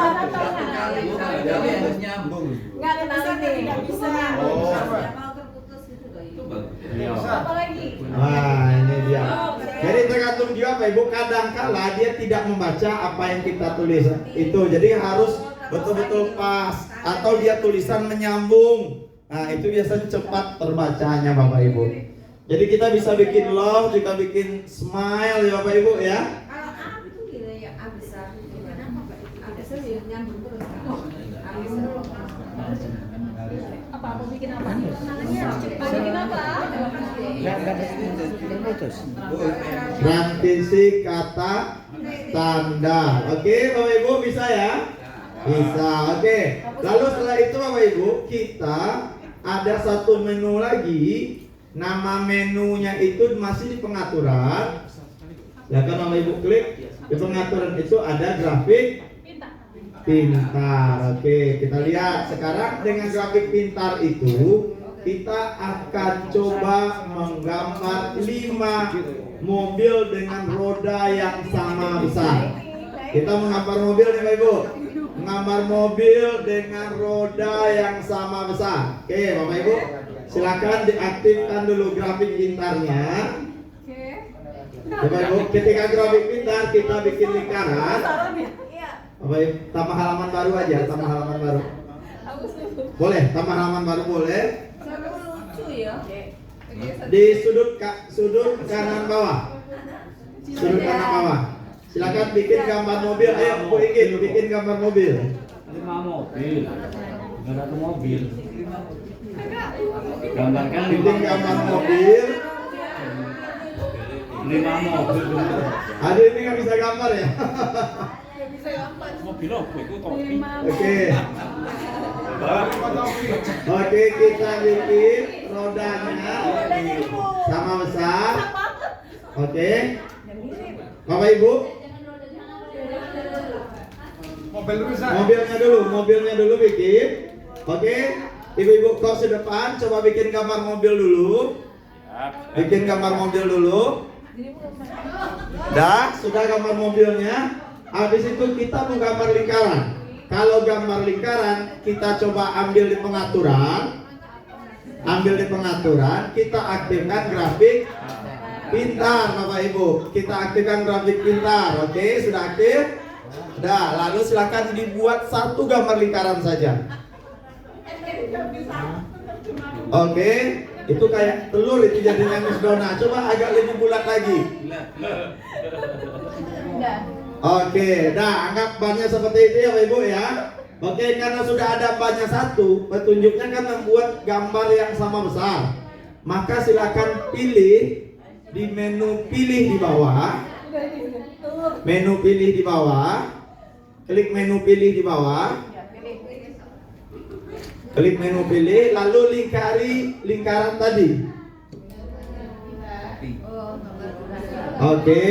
nyambung. Nggak kenal ini. Tidak bisa. Apa lagi? Ini dia. Jadi tergantung juga Pak Ibu, kadangkala dia tidak membaca apa yang kita tulis itu. Jadi harus betul-betul pas atau dia tulisan menyambung. Nah, itu biasanya cepat terbacanya Bapak Ibu. Jadi kita bisa bikin love, juga bikin smile ya Bapak Ibu ya. Kalau A itu gila ya, A besar. Kenapa Pak? A besar ya nyambung terus. A besar. Apa bikin apa? Bikin apa? Putus. Transkripsi kata standar. Oke Bapak Ibu bisa ya? Bisa. Oke. Lalu setelah itu Bapak Ibu, kita ada satu menu lagi. Nama menunya itu masih di pengaturan. Ya kan Bapak Ibu klik di pengaturan itu ada grafik pintar. Oke, kita lihat sekarang dengan grafik pintar itu kita akan coba menggambar 5 mobil dengan roda yang sama besar. Kita menggambar mobil nih Bapak Ibu. Menggambar mobil dengan roda yang sama besar. Oke, Bapak Ibu, silakan diaktifkan dulu grafik pintarnya. Bapak Ibu, ketika grafik pintar kita bikin lingkaran. Bapak Ibu, tambah halaman baru aja, tambah halaman baru. Boleh, tambah halaman baru boleh. Lucu ya. Di sudut kanan bawah. Sudut kanan bawah. Silakan bikin gambar mobil. Ayo Bu Inggit, bikin gambar mobil. 5 mobil. Enggak ada mobil. Gambarkan Bikin gambar mobil. 5 mobil. Aduh, ini nggak bisa gambar ya. Mobil apa itu topi? Oke. Oke, kita bikin rodanya sama besar. Oke. Bapak Ibu, mobilnya dulu bikin. Oke. Ibu-ibu kos di depan, coba bikin gambar mobil dulu. Bikin gambar mobil dulu. Dah, sudah gambar mobilnya. Habis itu kita menggambar lingkaran. kalau gambar lingkaran kita coba ambil di pengaturan, kita aktifkan grafik pintar Bapak Ibu. Kita aktifkan grafik pintar. Oke, sudah aktif? Sudah, lalu silakan dibuat satu gambar lingkaran saja. Oke, itu kayak telur itu jadinya Miss Dona. Coba agak lebih bulat lagi. Oke, dah anggap bannya seperti itu ya Bapak Ibu ya. Oke, karena sudah ada bannya satu, petunjuknya kan membuat gambar yang sama besar. Maka silakan pilih di menu pilih di bawah. Menu pilih di bawah. Klik menu pilih di bawah. Klik menu pilih, lalu lingkari lingkaran tadi. Oke.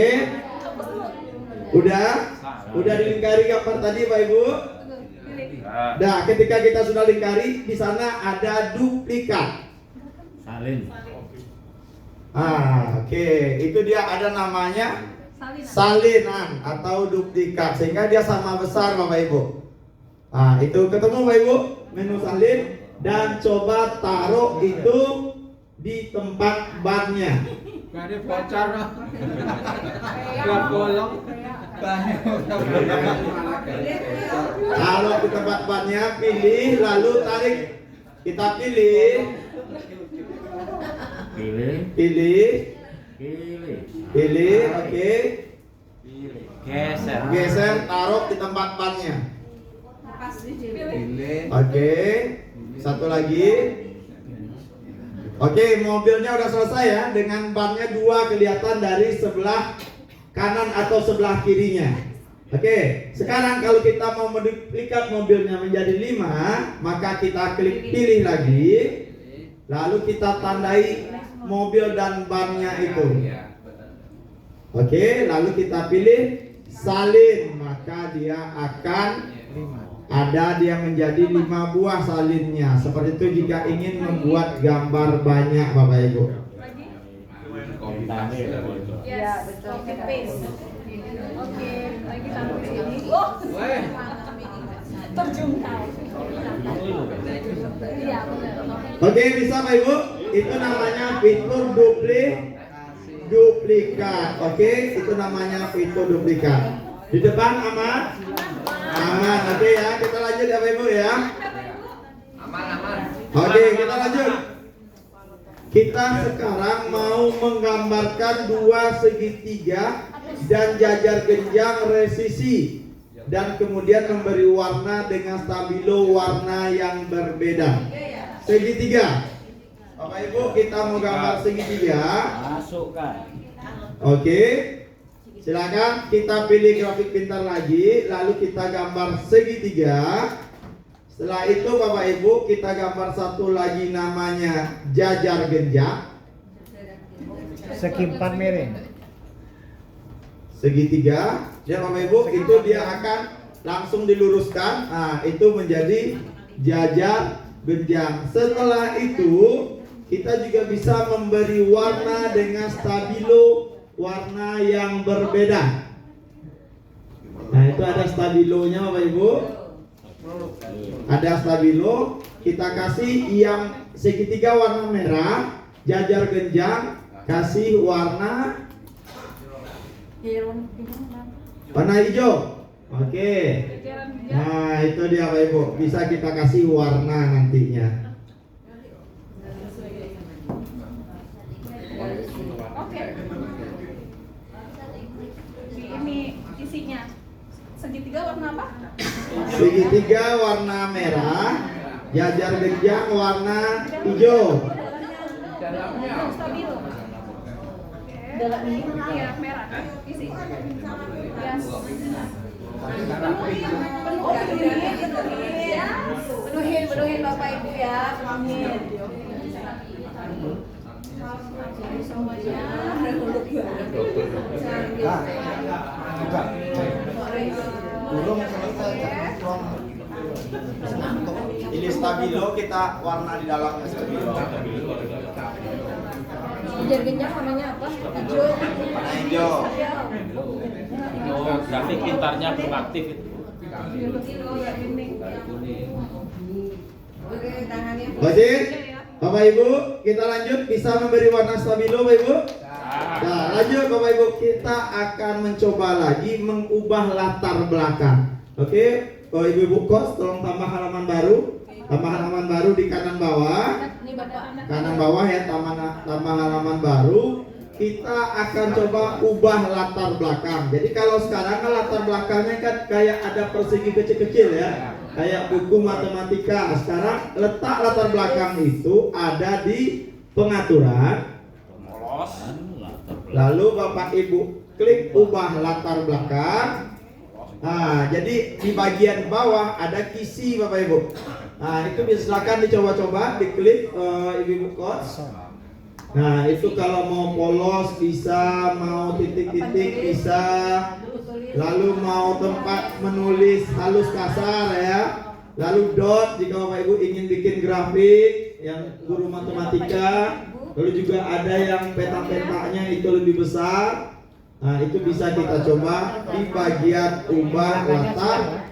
Udah dilingkari gambar tadi Pak Ibu? Nah, ketika kita sudah lingkari, di sana ada duplikat. Salin. Oke, itu dia ada namanya salinan atau duplikat, sehingga dia sama besar Bapak Ibu. Itu ketemu Bapak Ibu menu salin, dan coba taruh itu di tempat bannya. Gak ada bocor. Gak bolong. Kalau di tempat bannya pilih, lalu tarik. Kita pilih, oke. Geser, taruh di tempat bannya. Oke, satu lagi. Oke, mobilnya udah selesai ya, dengan bannya 2 kelihatan dari sebelah kanan atau sebelah kirinya. Oke, sekarang kalau kita mau menduplikat mobilnya menjadi 5, maka kita klik pilih lagi, lalu kita tandai mobil dan bannya itu. Oke, lalu kita pilih salin, maka dia akan dia menjadi 5 buah salinnya. Seperti itu jika ingin membuat gambar banyak Bapak Ibu. Ya, betul. Oke, lagi sampai sini. Terjungkal. Iya, benar. Oke, bisa Bapak Ibu? Itu namanya fitur duplikat. Oke, itu namanya fitur duplikat. Di depan aman? Aman. Oke ya, kita lanjut ya Bapak Ibu ya. Aman. Oke, kita lanjut. Kita sekarang mau menggambarkan 2 segitiga dan jajar genjang resisi, dan kemudian memberi warna dengan stabilo warna yang berbeda. Segitiga. Bapak Ibu, kita mau gambar segitiga. Masukkan. Oke. Silakan kita pilih grafik pintar lagi, lalu kita gambar segitiga. Setelah itu Bapak Ibu, kita gambar satu lagi namanya jajar genjang. Segi 4 miring. Segitiga. Ya Bapak Ibu, itu dia akan langsung diluruskan. Itu menjadi jajar genjang. Setelah itu kita juga bisa memberi warna dengan stabilo warna yang berbeda. Nah, itu ada stabilonya Bapak Ibu. Ada stabilo. Kita kasih yang segitiga warna merah, jajar genjang kasih warna hijau. Oke. Nah, itu dia Bapak Ibu. Bisa kita kasih warna nantinya. Ini isinya segitiga warna apa? Segitiga warna merah, jajar genjang warna hijau. Stabilo. Dalamnya iya merah. Isi. Yes. Penuhin Bapak Ibu ya. Amin. Semuanya. Ini stabilo, kita warna di dalamnya stabilo. Jajar genjang namanya apa? Hijau. Warna hijau. Grafik pintarnya belum aktif itu. Oke, tangannya. Oke, Bapak Ibu, kita lanjut. Bisa memberi warna stabilo, Bapak Ibu? Nah, lanjut Bapak Ibu, kita akan mencoba lagi mengubah latar belakang. Oke, Bapak Ibu kos, tolong tambah halaman baru. Tambah halaman baru di kanan bawah. Ini Bapak. Kanan bawah ya, tambah halaman baru. Kita akan coba ubah latar belakang. Jadi kalau sekarang kan latar belakangnya kan kayak ada persegi kecil-kecil ya, kayak buku matematika. Sekarang letak latar belakang itu ada di pengaturan. Polos. Lalu Bapak Ibu klik ubah latar belakang. Nah, jadi di bagian bawah ada kisi Bapak Ibu. Nah, itu bisa silakan dicoba-coba, diklik Ibu-ibu kos. Nah, itu kalau mau polos bisa, mau titik-titik bisa, lalu mau tempat menulis halus kasar ya, lalu dot jika Bapak Ibu ingin bikin grafik yang guru matematika, lalu juga ada yang peta-petanya itu lebih besar. Nah, itu bisa kita coba di bagian ubah latar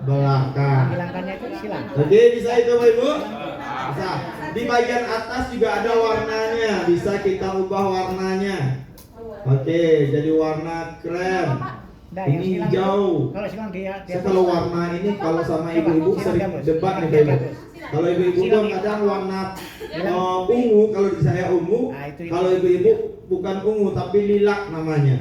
belakang. Hilangkannya itu silang. Oke, bisa itu Bapak Ibu? Bisa. Di bagian atas juga ada warnanya, bisa kita ubah warnanya. Oke, jadi warna krem. Nah, yang Ini silang hijau. itu, kalau silang dia Kalau warna ini kalau sama ibu-ibu sering debat nih Bapak Ibu. Kalau ibu-ibu tuh kadang warna ungu, kalau di saya ungu. Kalau ibu-ibu bukan ungu tapi lilac namanya.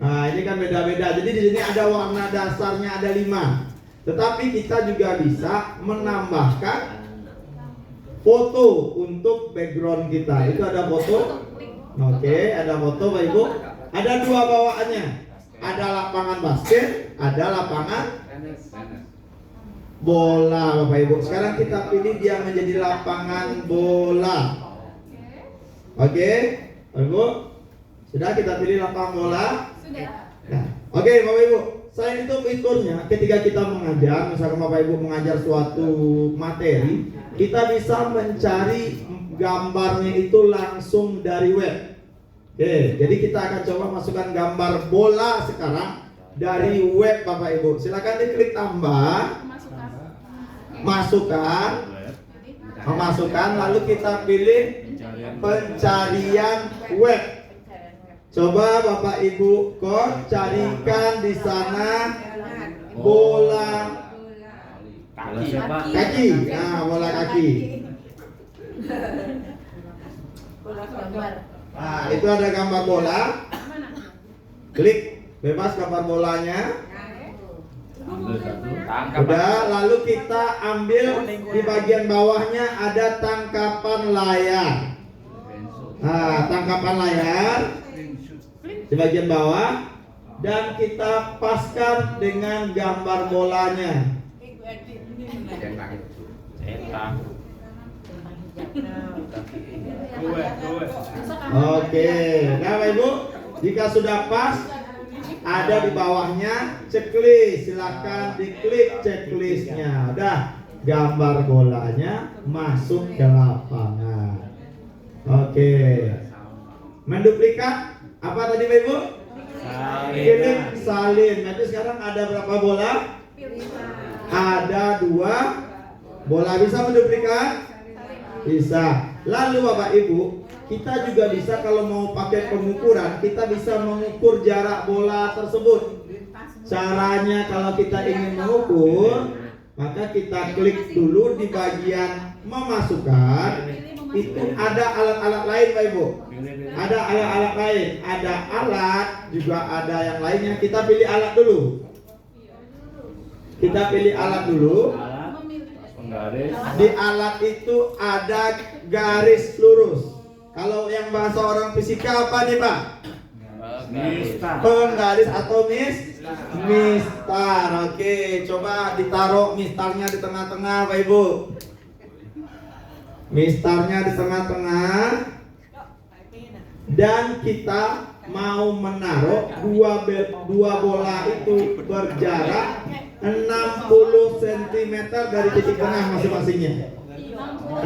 Nah, ini kan beda-beda. Jadi di sini ada warna dasarnya ada 5. Tetapi kita juga bisa menambahkan foto untuk background kita. Itu ada foto. Oke, ada foto Bapak Ibu. Ada 2 bawaannya. Ada lapangan basket, ada lapangan bola Bapak Ibu. Sekarang kita pilih dia menjadi lapangan bola. Oke, Bapak Ibu. Sudah kita pilih lapangan bola? Sudah. Nah, oke Bapak Ibu. Selain itu fiturnya, ketika kita mengajar, misalkan Bapak Ibu mengajar suatu materi, kita bisa mencari gambarnya itu langsung dari web. Oke, jadi kita akan coba masukkan gambar bola sekarang dari web Bapak Ibu. Silakan diklik tambah, memasukkan, lalu kita pilih pencarian web. Coba Bapak Ibu kok carikan di sana bola kaki. Nah, bola kaki. Nah, itu ada gambar bola. Klik bebas gambar bolanya. Udah, lalu kita ambil di bagian bawahnya ada tangkapan layar. Nah, tangkapan layar di bagian bawah, dan kita paskan dengan gambar bolanya. Cetak. Oke, nah Bapak Ibu, jika sudah pas, ada di bawahnya checklist. Silakan diklik checklistnya. Udah, gambar bolanya masuk ke lapangan. Oke, menduplikat apa tadi Bapak Ibu? Klik salin. Nanti sekarang ada berapa bola? Ada 2 bola. Bisa menduplikat? Bisa. Lalu Bapak Ibu, kita juga bisa kalau mau pakai pengukuran, kita bisa mengukur jarak bola tersebut. Caranya kalau kita ingin mengukur, maka kita klik dulu di bagian memasukkan. Itu ada alat-alat lain Bapak Ibu. Ada alat-alat lain, ada alat, juga ada yang lainnya. Kita pilih alat dulu. Kita pilih alat dulu. Di alat itu ada garis lurus. Kalau yang bahasa orang fisika apa nih Pak? Penggaris atau mistar. Oke, coba ditaruh mistarnya di tengah-tengah Bapak Ibu. Mistarnya di tengah-tengah. Dan kita mau menaruh dua bola itu berjarak 60 cm dari titik tengah masing-masingnya. 60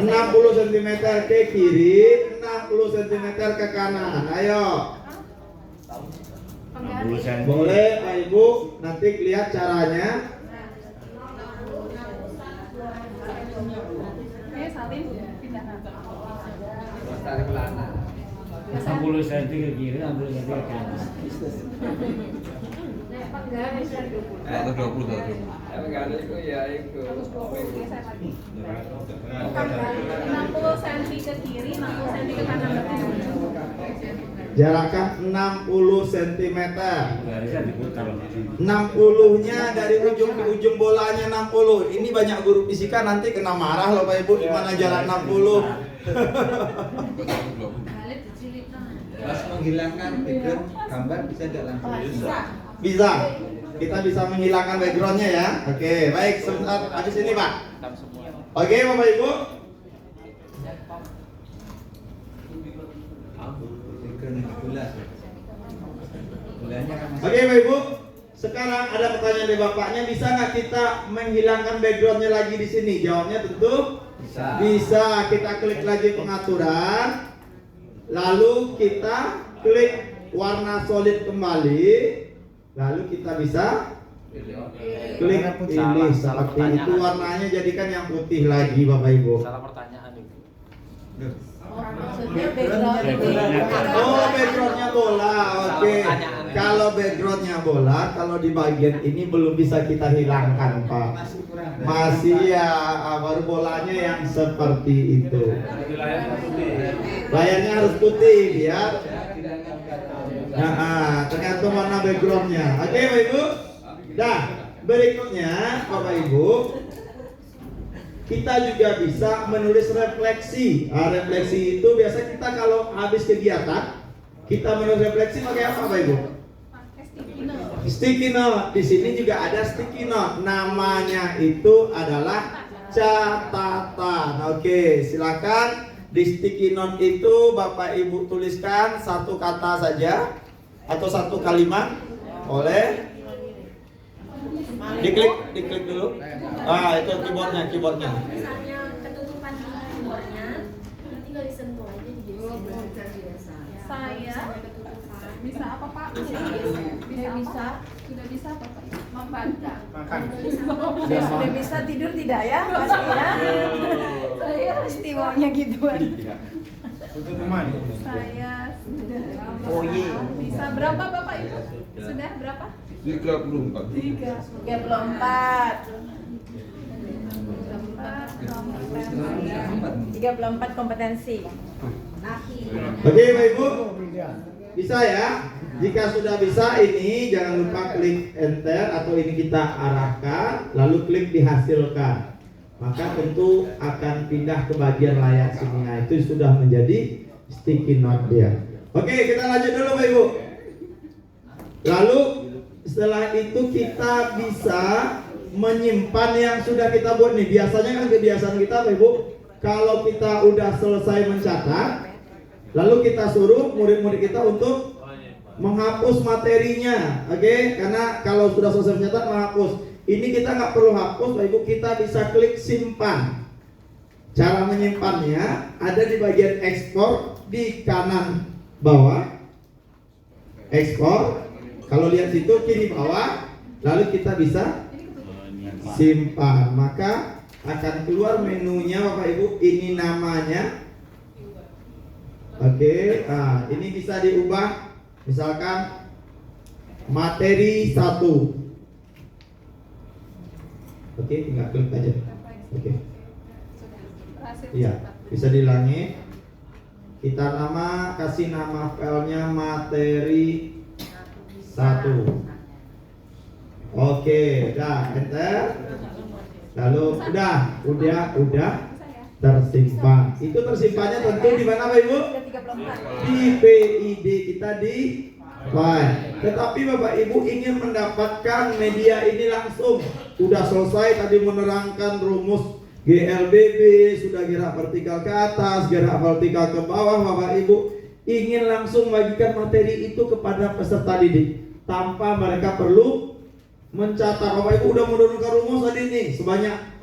cm ke kiri, 60 cm ke kanan. Ayo. Boleh Pak Ibu, nanti lihat caranya. cm ke kiri, 60 cm ke kanan. Atau 20. Enggak ada itu ya itu. 60 cm ke kiri, 60 cm ke kanan berarti. Jaraknya 60 cm. Garisnya diputar. 60-nya dari ujung ke ujung bolanya 60. Ini banyak guru fisika nanti kena marah loh Pak Ibu, gimana jalan 60. Mas menghilangkan background gambar bisa tidak langsung? Bisa. Kita bisa menghilangkan backgroundnya ya. Oke, baik. Sebentar habis ini Pak. Oke Bapak Ibu. Oke Bapak Ibu. Sekarang ada pertanyaan dari bapaknya, bisa nggak kita menghilangkan backgroundnya lagi di sini? Jawabnya tentu Bisa. bisa. Kita klik lagi pengaturan, lalu kita klik warna solid kembali, lalu kita bisa klik pilih seperti itu, warnanya jadikan yang putih lagi Bapak Ibu. Salah pertanyaan itu. Maksudnya background. Oh, backgroundnya bola, oke. Kalau backgroundnya bola, kalau di bagian ini belum bisa kita hilangkan Pak. Masih ya, baru bolanya yang seperti itu. Layarnya harus putih biar tergantung warna backgroundnya. Oke Bapak Ibu. Nah, berikutnya Bapak Ibu, kita juga bisa menulis refleksi. Refleksi itu biasa kita kalau habis kegiatan, kita menulis refleksi pakai apa Bapak Ibu? Sticky note. Di sini juga ada sticky note. Namanya itu adalah catatan. Oke, silakan di sticky note itu Bapak Ibu tuliskan satu kata saja atau satu kalimat. Boleh? Diklik dulu. Itu keyboardnya. Misalnya ketutupan keyboardnya, tinggal disentuh aja di Saya bisa apa Pak? Bisa. Sudah bisa apa Pak? Membaca. Sudah bisa tidur tidak ya? Pasti ya. Saya pasti maunya gituan. Saya sudah. Oh iya. Bisa berapa Bapak Ibu? Sudah berapa? 34. 34 kompetensi. Oke Bapak Ibu, bisa ya. Jika sudah bisa ini jangan lupa klik enter atau ini kita arahkan, lalu klik dihasilkan. Maka tentu akan pindah ke bagian layar sini. Nah, itu sudah menjadi sticky note dia. Oke, kita lanjut dulu Bapak Ibu. Lalu setelah itu kita bisa menyimpan yang sudah kita buat nih. Biasanya kan kebiasaan kita Bapak Ibu, kalau kita udah selesai mencatat, lalu kita suruh murid-murid kita untuk menghapus materinya, oke? Karena kalau sudah selesai mencatat menghapus. Ini kita nggak perlu hapus, Bapak Ibu, kita bisa klik simpan. Cara menyimpannya ada di bagian ekspor di kanan bawah. Ekspor. Kalau lihat situ kiri bawah, lalu kita bisa simpan. Maka akan keluar menunya Bapak Ibu. Ini namanya. Oke, nah ini bisa diubah. Misalkan materi 1. Oke, tinggal klik aja. Oke. Iya, bisa diulangi. Kita kasih nama filenya materi 1. Oke, dah enter. Lalu udah tersimpan. Itu tersimpannya tentu di mana Bapak Ibu? Di PID kita di file. Tetapi Bapak Ibu ingin mendapatkan media ini langsung. Sudah selesai tadi menerangkan rumus GLBB, sudah gerak vertikal ke atas, gerak vertikal ke bawah. Bapak Ibu ingin langsung bagikan materi itu kepada peserta didik tanpa mereka perlu mencatat. Bapak Ibu udah menurunkan rumus tadi nih sebanyak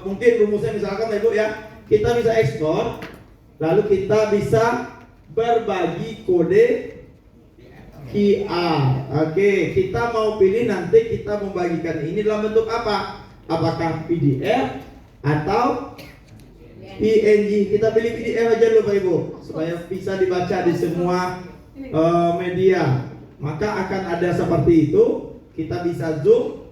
mungkin rumusnya misalkan Bapak Ibu ya, kita bisa ekspor, lalu kita bisa berbagi kode QR. Oke, kita mau pilih nanti kita membagikan ini dalam bentuk apa? Apakah PDF atau PNG. Kita pilih PDF aja dulu Pak Ibu supaya bisa dibaca di semua media. Maka akan ada seperti itu. Kita bisa zoom.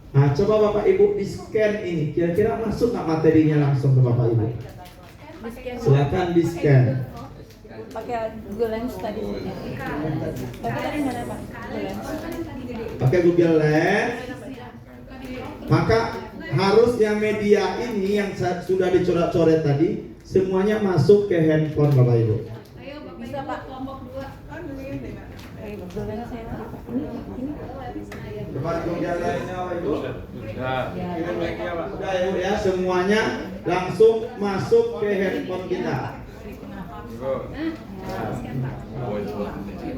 Nah, coba Bapak Ibu di scan ini. Kira-kira masuk nggak materinya langsung ke Bapak Ibu? Silakan di scan. Pakai Google Lens tadi. Pakai tadi mana Pak? Google Lens. Pakai Google Lens. Maka harusnya media ini yang sudah dicoret-coret tadi semuanya masuk ke handphone Bapak Ibu. Bisa Pak. Kelompok 2. Google Lens saya tadi Pak. Ini. Depan Google Lens-nya Bapak Ibu. Sudah. Udah ya Bu ya, semuanya langsung masuk ke handphone kita.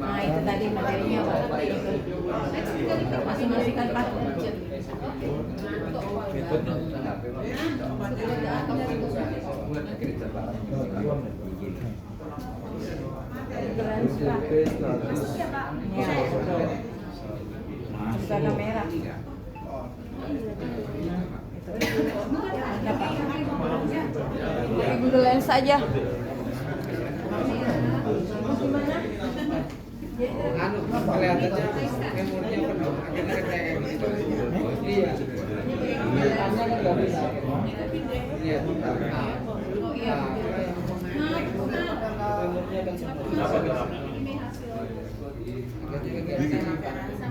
Nah itu tadi materinya Pak. Masing-masing kan Pak. Buka kamera. Google Lens saja. Kelihatannya memorinya penuh, akhirnya kayak gitu. Iya. Nggak bisa. Iya.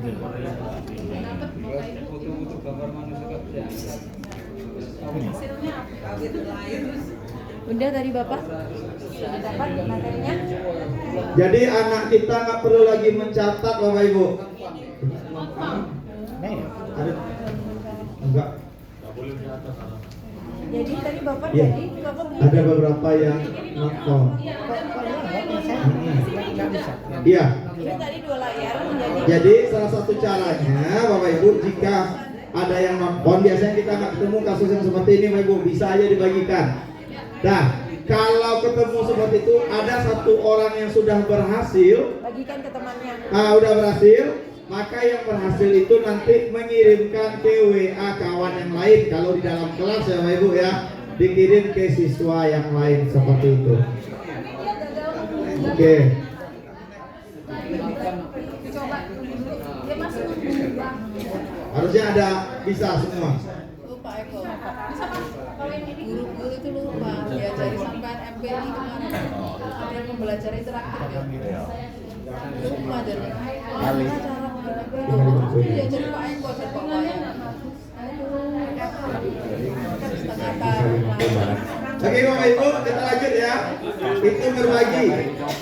Memorinya kan foto-foto gambar manusia Udah tadi Bapak sudah dapat materinya. Jadi anak kita nggak perlu lagi mencatat Bapak Ibu. Ada? Enggak. Jadi tadi Bapak Ya. jadi Bapak Ada beberapa yang nonton. Iya. ini tadi 2 layar menjadi Jadi salah satu caranya Bapak Ibu, jika ada yang nonton, biasanya kita nggak ketemu kasus yang seperti ini Bapak Ibu, bisa aja dibagikan. Nah, kalau ketemu seperti itu, ada satu orang yang sudah berhasil, bagikan ke temannya. udah berhasil, maka yang berhasil itu nanti mengirimkan ke WA kawan yang lain. Kalau di dalam kelas ya Bapak Ibu ya, dikirim ke siswa yang lain seperti itu. Oke. Harusnya ada bisa semua. Lupa Eko. Guru-guru itu lupa diajari sampai MPI kemarin. Yang pembelajaran interaktif ya. Lupa jadi. Cara diajari Pak Eko pokoknya. Oke Bapak Ibu, kita lanjut ya. Itu berbagi.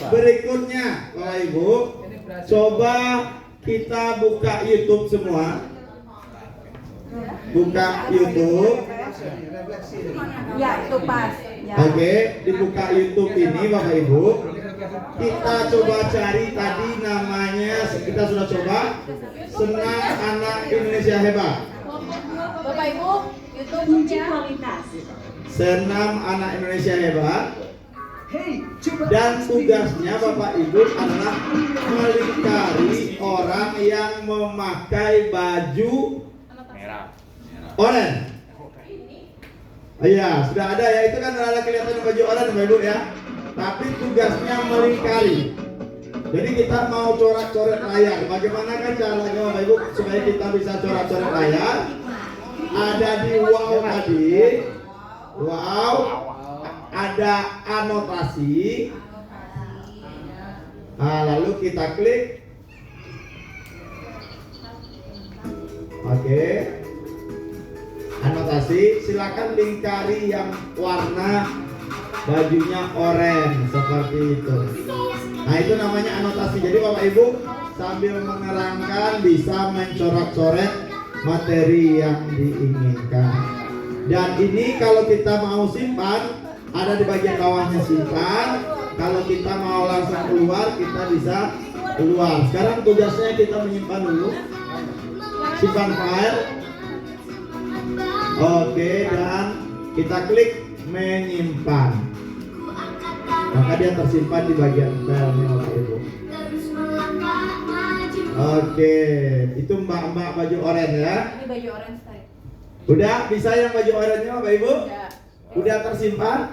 Berikutnya Bapak Ibu, coba kita buka YouTube semua. Buka YouTube. Ya itu pas. Ya. Oke, dibuka YouTube ini Bapak Ibu. Kita coba cari tadi namanya, kita sudah coba Senam Anak Indonesia Hebat. Bapak Ibu, YouTube Kunci ya. kualitas. Senam Anak Indonesia Hebat. Dan tugasnya Bapak Ibu adalah melingkari orang yang memakai baju Merah. oranye. Iya, sudah ada ya. Itu kan ada kelihatan baju oranye Bapak Ibu ya. Tapi tugasnya melingkari. Jadi kita mau coret-coret layar. Bagaimana kan caranya Bapak Ibu supaya kita bisa coret-coret layar? Ada di wow tadi. Wow. Ada anotasi. Nah, lalu kita klik. Oke. Anotasi, silakan lingkari yang warna bajunya oranye seperti itu. Nah, itu namanya anotasi. Jadi Bapak Ibu sambil menerangkan bisa mencoret-coret materi yang diinginkan. Dan ini kalau kita mau simpan, ada di bagian bawahnya simpan. Kalau kita mau langsung keluar, kita bisa keluar. Sekarang tugasnya kita menyimpan dulu. Simpan file. Oke, dan kita klik menyimpan. Maka dia tersimpan di bagian filenya Bapak Ibu. Oke, itu mbak-mbak baju oranye ya. Ini baju orange tadi. Udah bisa yang baju oranye Bapak Ibu? Ya. Udah tersimpan?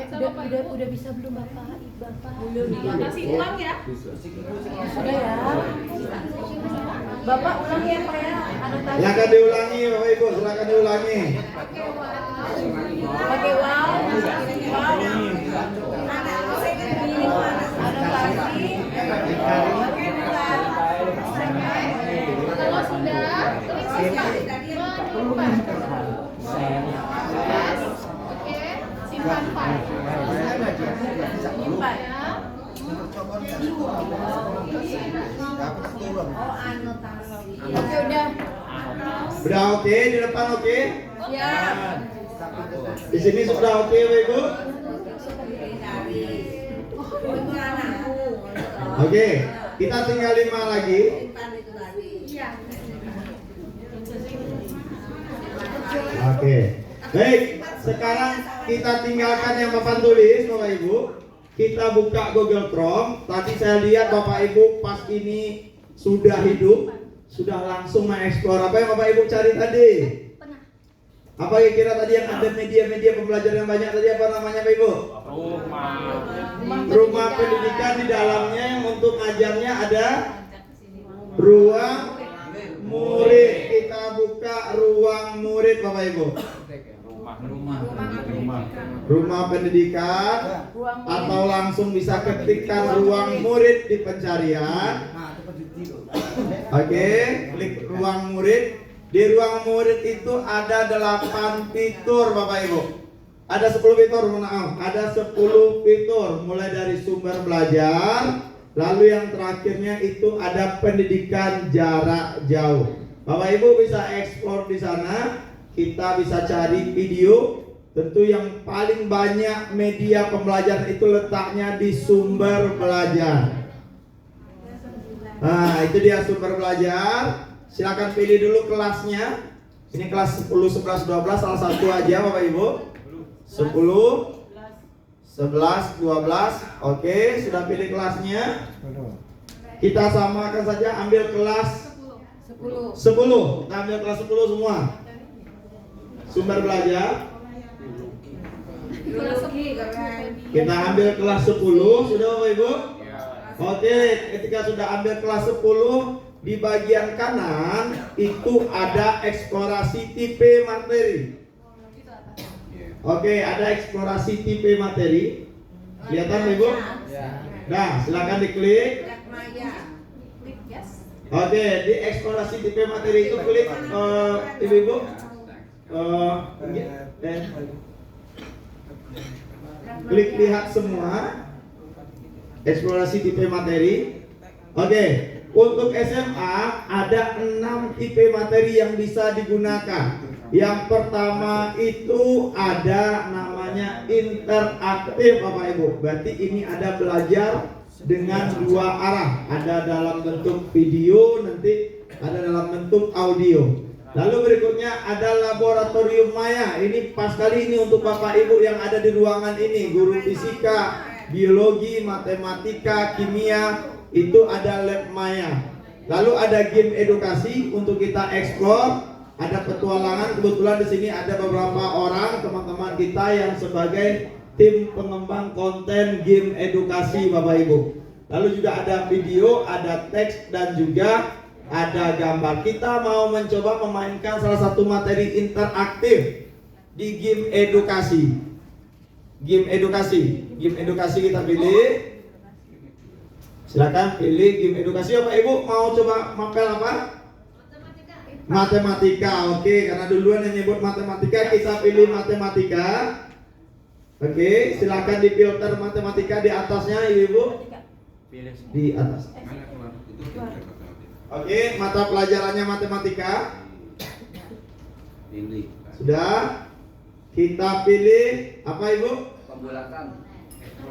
Udah bisa belum Bapak? Belum dikasih ulang ya. Sudah ya. Bapak ulang ya Pak ya. Anotasi. Silakan diulangi Bapak Ibu, silakan diulangi. Pakai wow. Anotasi. Kalau sudah, klik simpan. Oke, simpan file. Simpan. Ya. Oke udah. Udah oke, di depan oke? Siap. Di sini sudah oke Bapak Ibu? Oke, kita tinggal 5 lagi. Oke, baik. Sekarang kita tinggalkan yang papan tulis Bapak Ibu. Kita buka Google Chrome. Tadi saya lihat Bapak Ibu pas ini sudah hidup, sudah langsung mengeksplor. Apa yang Bapak Ibu cari tadi? Apa kira tadi yang ada media-media pembelajaran yang banyak tadi, apa namanya Bapak Ibu? Rumah pendidikan. Di dalamnya yang untuk ngajarnya ada ruang murid. Kita buka ruang murid Bapak Ibu. Rumah pendidikan, atau langsung bisa ketikkan ruang murid di pencarian. Oke, klik ruang murid. Di ruang murid itu ada 8 fitur Bapak Ibu. Ada 10 fitur, maaf. Ada 10 fitur, mulai dari sumber belajar, lalu yang terakhirnya itu ada pendidikan jarak jauh. Bapak Ibu bisa eksplor di sana. Kita bisa cari video. Tentu yang paling banyak media pembelajaran itu letaknya di sumber belajar. Nah, itu dia sumber belajar. Silakan pilih dulu kelasnya. Ini kelas 10, 11, 12, salah satu aja Bapak Ibu. 10, 11, 12. Oke, sudah pilih kelasnya. Kita samakan saja, ambil kelas 10. Kita ambil kelas 10 semua. Sumber belajar. Kita ambil kelas 10, sudah Bapak Ibu? Oke, ketika sudah ambil kelas 10, di bagian kanan itu ada eksplorasi tipe materi. Oke, ada eksplorasi tipe materi. Kelihatan Bapak Ibu? Nah, silakan diklik. Oke, di eksplorasi tipe materi itu klik Ibu. Klik lihat semua. Eksplorasi tipe materi. Oke, untuk SMA ada 6 tipe materi yang bisa digunakan. Yang pertama itu ada namanya interaktif Bapak Ibu. Berarti ini ada belajar dengan 2 arah. Ada dalam bentuk video, nanti ada dalam bentuk audio. Lalu berikutnya ada laboratorium maya. Ini pas kali ini untuk Bapak Ibu yang ada di ruangan ini, guru fisika, biologi, matematika, kimia, itu ada lab maya. Lalu ada game edukasi untuk kita eksplor, ada petualangan. Kebetulan di sini ada beberapa orang teman-teman kita yang sebagai tim pengembang konten game edukasi Bapak Ibu. Lalu juga ada video, ada teks, dan juga ada gambar. Kita mau mencoba memainkan salah satu materi interaktif di game edukasi. Game edukasi kita pilih. Silakan pilih game edukasi. Bapak Ibu mau coba mapel apa? Matematika. Oke, karena duluan yang nyebut matematika, kita pilih matematika. Oke, silakan difilter matematika di atasnya Ibu. Di atas. Oke, mata pelajarannya matematika. Sudah. Kita pilih apa Ibu? Pembulatan.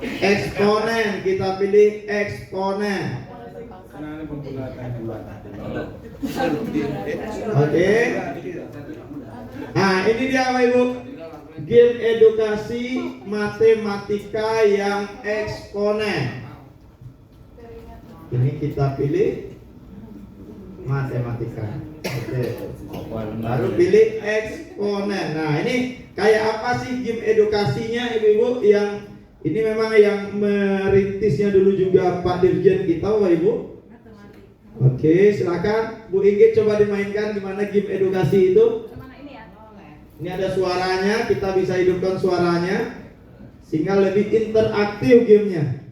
Eksponen. Kita pilih eksponen. Oke. Nah, ini dia Bapak Ibu. Game edukasi matematika yang eksponen. Ini kita pilih matematika. Oke. Baru pilih eksponen. Nah, ini kayak apa sih game edukasinya Ibu-ibu? Yang ini memang yang merintisnya dulu juga Pak Dirjen kita, Bapak Ibu. Oke, silakan Bu Inggit coba dimainkan gimana game edukasi itu. Mana ini ya? Ini ada suaranya, kita bisa hidupkan suaranya sehingga lebih interaktif gamenya.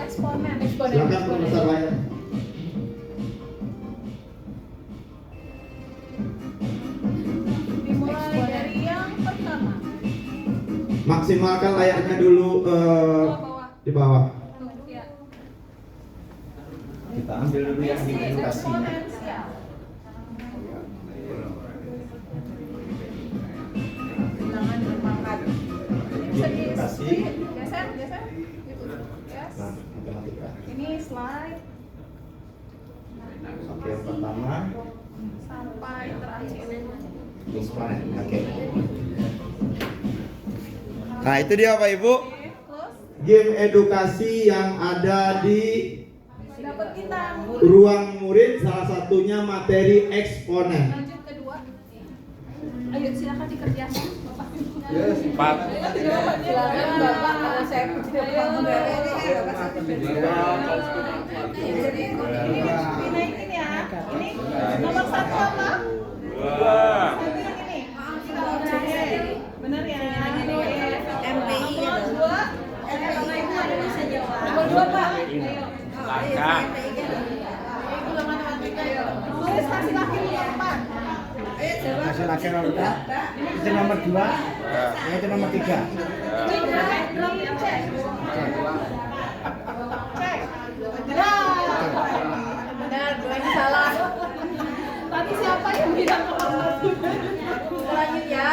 Eksponen. Silakan perbesar layar. Dimulai dari yang pertama. Maksimalkan layarnya dulu Bawah. di bawah. Ya. Kita ambil dulu yang di edukasinya. Eksponensial. Bilangan berpangkat. Bisa Edukasi. geser. Gitu. Yes. Nah, matematika. Ini slide Oke, yang pertama. sampai terakhir. Eksponen. Oke. Nah, itu dia Pak Ibu. Terus Game edukasi yang ada di dapat kita ruang murid, salah satunya materi eksponen. lanjut kedua. Ayo silakan dikerjakan Bapak. 4. Silakan Bapak, kalau saya tidak paham dari ini Bapak saya Dinaikin ya. Ini nomor 1 apa? 2. Satu yang ini. Benar ya? MPI ya. Nomor 2. Bapak Ibu ada bisa jawab. Nomor 2 Pak. Ayo. Langkah. Ibu lah matematika yuk. Tulis hasil akhir nomor 4. Hasil akhir kita itu nomor 2, itu nomor 3. Cek, drop ya, cek. Cek. Benar. Benar, dua ini salah. Tadi siapa yang bilang nomor 1? Lanjut ya.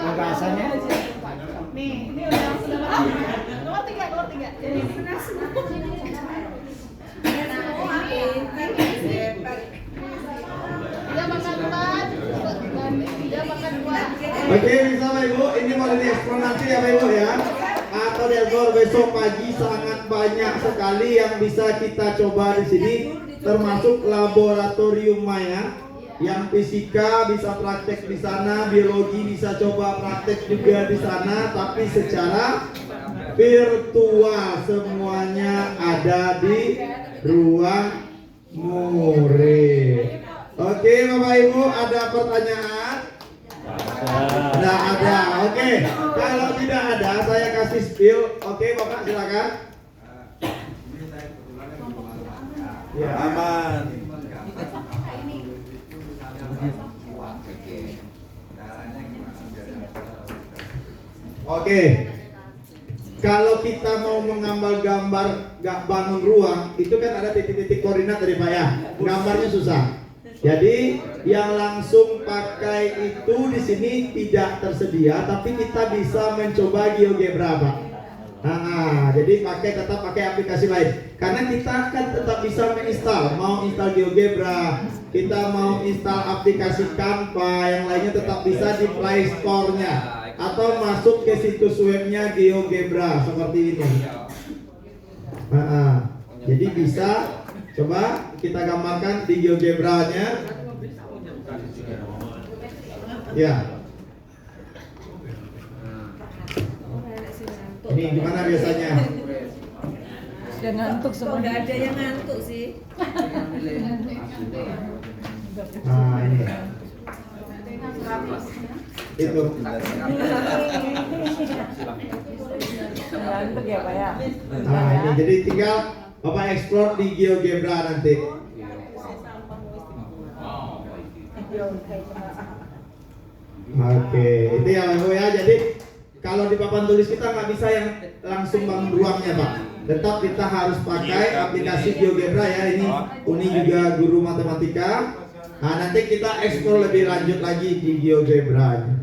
Pembahasannya Nih, ini udah nomor 3. Jadi benar semua. Dia makan 4 dan dia makan 2. Oke, bisa Pak Ibu. Ini mulai di eksponasi ya Pak Ibu ya. Atau Delgor besok pagi sangat banyak sekali yang bisa kita coba di sini, termasuk laboratorium maya. Yang fisika bisa praktek di sana, biologi bisa coba praktek juga di sana, tapi secara virtual semuanya ada di ruang murid. Oke Bapak Ibu, ada pertanyaan? Tidak ada. Oke, kalau tidak ada saya kasih spill. Oke Bapak silakan. Ya, aman. Oke. Kalau kita mau mengambil gambar gak bangun ruang, itu kan ada titik-titik koordinat dari Pak ya. Gambarnya susah. Jadi yang langsung pakai itu di sini tidak tersedia, tapi kita bisa mencoba GeoGebra Pak. Nah, jadi tetap pakai aplikasi lain. Karena kita kan tetap bisa menginstal, mau install GeoGebra, kita mau install aplikasi Canva, yang lainnya tetap bisa di Play Store-nya atau masuk ke situs webnya GeoGebra seperti ini. Jadi bisa coba kita gambarkan di GeoGebra-nya. Ya. Ini gimana biasanya? Sudah ngantuk semua. Udah ada yang ngantuk sih. Nah, ini. Itu. Ngantuk ya Pak ya. Nah, ini jadi tinggal Bapak explore di GeoGebra nanti. Oke, itu ya Ibu ya. Jadi kalau di papan tulis kita nggak bisa yang langsung bangun ruangnya Pak. Tetap kita harus pakai aplikasi GeoGebra ya. Ini Uni juga guru matematika. Nah, nanti kita explore lebih lanjut lagi di GeoGebra.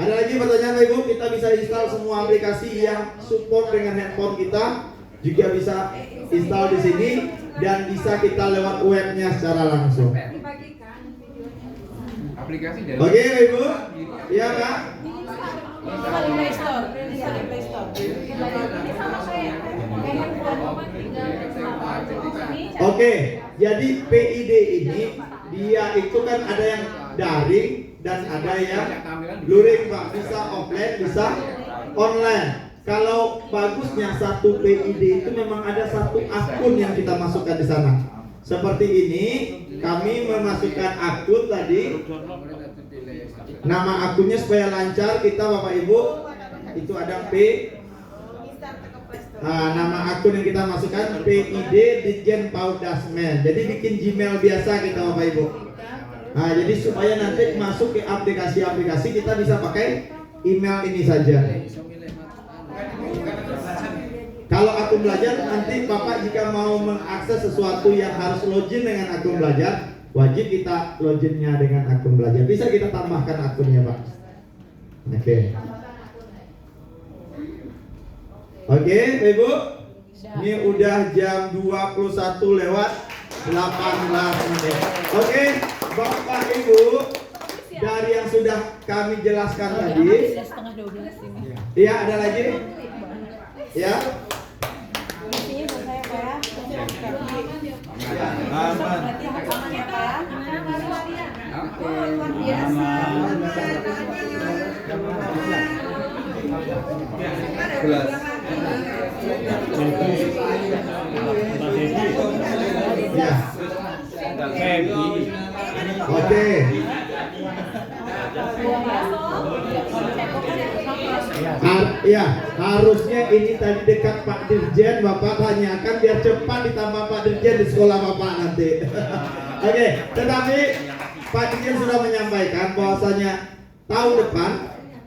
Ada lagi pertanyaan Pak Ibu? Kita bisa install semua aplikasi yang support dengan handphone kita. Juga bisa install di sini dan bisa kita lewat webnya secara langsung. Aplikasi dari Oke Pak Ibu? Iya Kak? Bisa di Play Store. Bisa di Play Store. Ini sama kayak handphone. Oke, jadi PID ini dia itu kan ada yang daring dan ada yang luring Pak, bisa offline, bisa online. Kalau bagusnya satu PID itu memang ada satu akun yang kita masukkan di sana. Seperti ini, kami memasukkan akun tadi. Nama akunnya supaya lancar kita Bapak Ibu, itu ada nama akun yang kita masukkan PID Ditjen PAUD Dasmen. Jadi bikin Gmail biasa kita Bapak Ibu. Nah, jadi supaya nanti masuk ke aplikasi-aplikasi kita bisa pakai email ini saja. Kalau akun belajar nanti Bapak jika mau mengakses sesuatu yang harus login dengan akun belajar, wajib kita loginnya dengan akun belajar. Bisa kita tambahkan akunnya Pak. Oke. Oke, Ibu. Ini udah jam 21 lewat 18 menit. Oke, Bapak Ibu, dari yang sudah kami jelaskan tadi. Iya, ada lagi? Ya. Isinya buat saya Pak ya. Aman. Berarti aman ya Pak. Luar biasa. Kelas. Ya. Feby. Oke. Ya, harusnya ini tadi dekat Pak Dirjen, Bapak tanyakan biar cepat ditambah Pak Dirjen di sekolah Bapak nanti. Oke, tetapi Pak Dirjen sudah menyampaikan bahwasanya tahun depan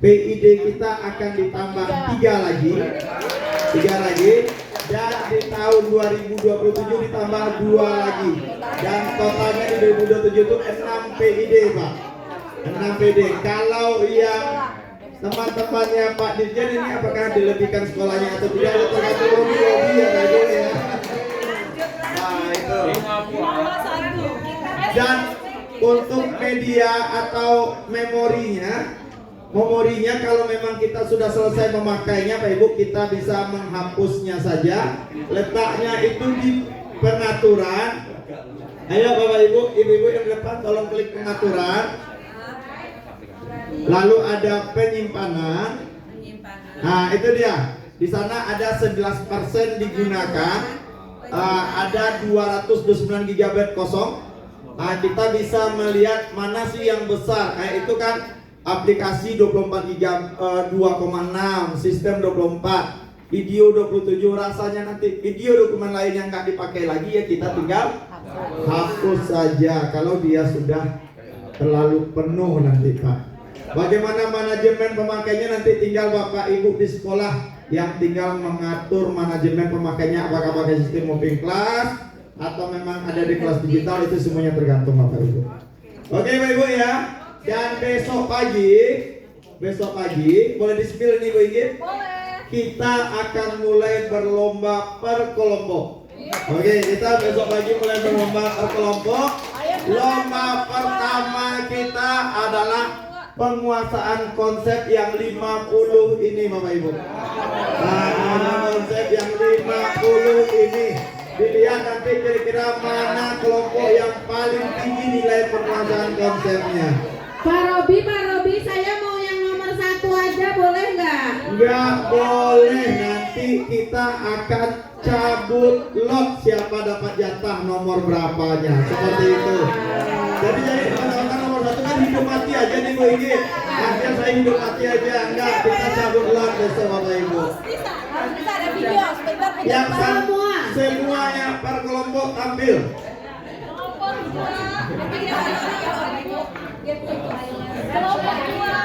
PID kita akan ditambah 3 lagi, dan di tahun 2027 ditambah 2 lagi, dan totalnya di 2027 itu 6 PID Pak, 6 PID. Kalau yang teman-temannya Pak Dirjen ini apakah dilebihkan sekolahnya atau tidak, tergantung hobi ya tadi ya. Nah itu. Dan untuk media atau memorinya kalau memang kita sudah selesai memakainya Pak Ibu, kita bisa menghapusnya saja. Letaknya itu di pengaturan. Ayo Bapak Ibu, Ibu-ibu yang di depan tolong klik pengaturan. Lalu ada penyimpanan. Nah, itu dia. Di sana ada 11% digunakan. Ada 229 GB kosong. Nah, kita bisa melihat mana sih yang besar. Itu kan aplikasi 24 GB 2,6, sistem 24, video 27. Rasanya nanti video dokumen lain yang nggak dipakai lagi ya kita tinggal hapus saja kalau dia sudah terlalu penuh nanti Pak. Bagaimana manajemen pemakainya nanti tinggal Bapak Ibu di sekolah yang tinggal mengatur manajemen pemakainya, apakah pakai sistem moving class atau memang ada di kelas digital, itu semuanya tergantung Bapak Ibu. Oke Bapak Ibu ya. Dan besok pagi boleh di-spill nih Bu Inggit? Boleh. Kita akan mulai berlomba per kelompok. Oke, kita besok pagi mulai berlomba per kelompok. Lomba pertama kita adalah penguasaan konsep yang 50 ini Bapak Ibu. Nah, konsep yang 50 ini dilihat nanti kira-kira mana kelompok yang paling tinggi nilai penguasaan konsepnya. Pak Robi, saya mau yang nomor 1 aja, boleh nggak? Nggak boleh, nanti kita akan cabut lot siapa dapat jatah nomor berapanya, seperti itu. Jadi teman-teman nomor 1 kan hidup mati aja nih Bu Igi. Akhirnya saya hidup mati aja, enggak, kita cabut lot besok Bapak Ibu. Bisa ada video sebentar Yang Semua. semuanya per kelompok tampil. kelompok 2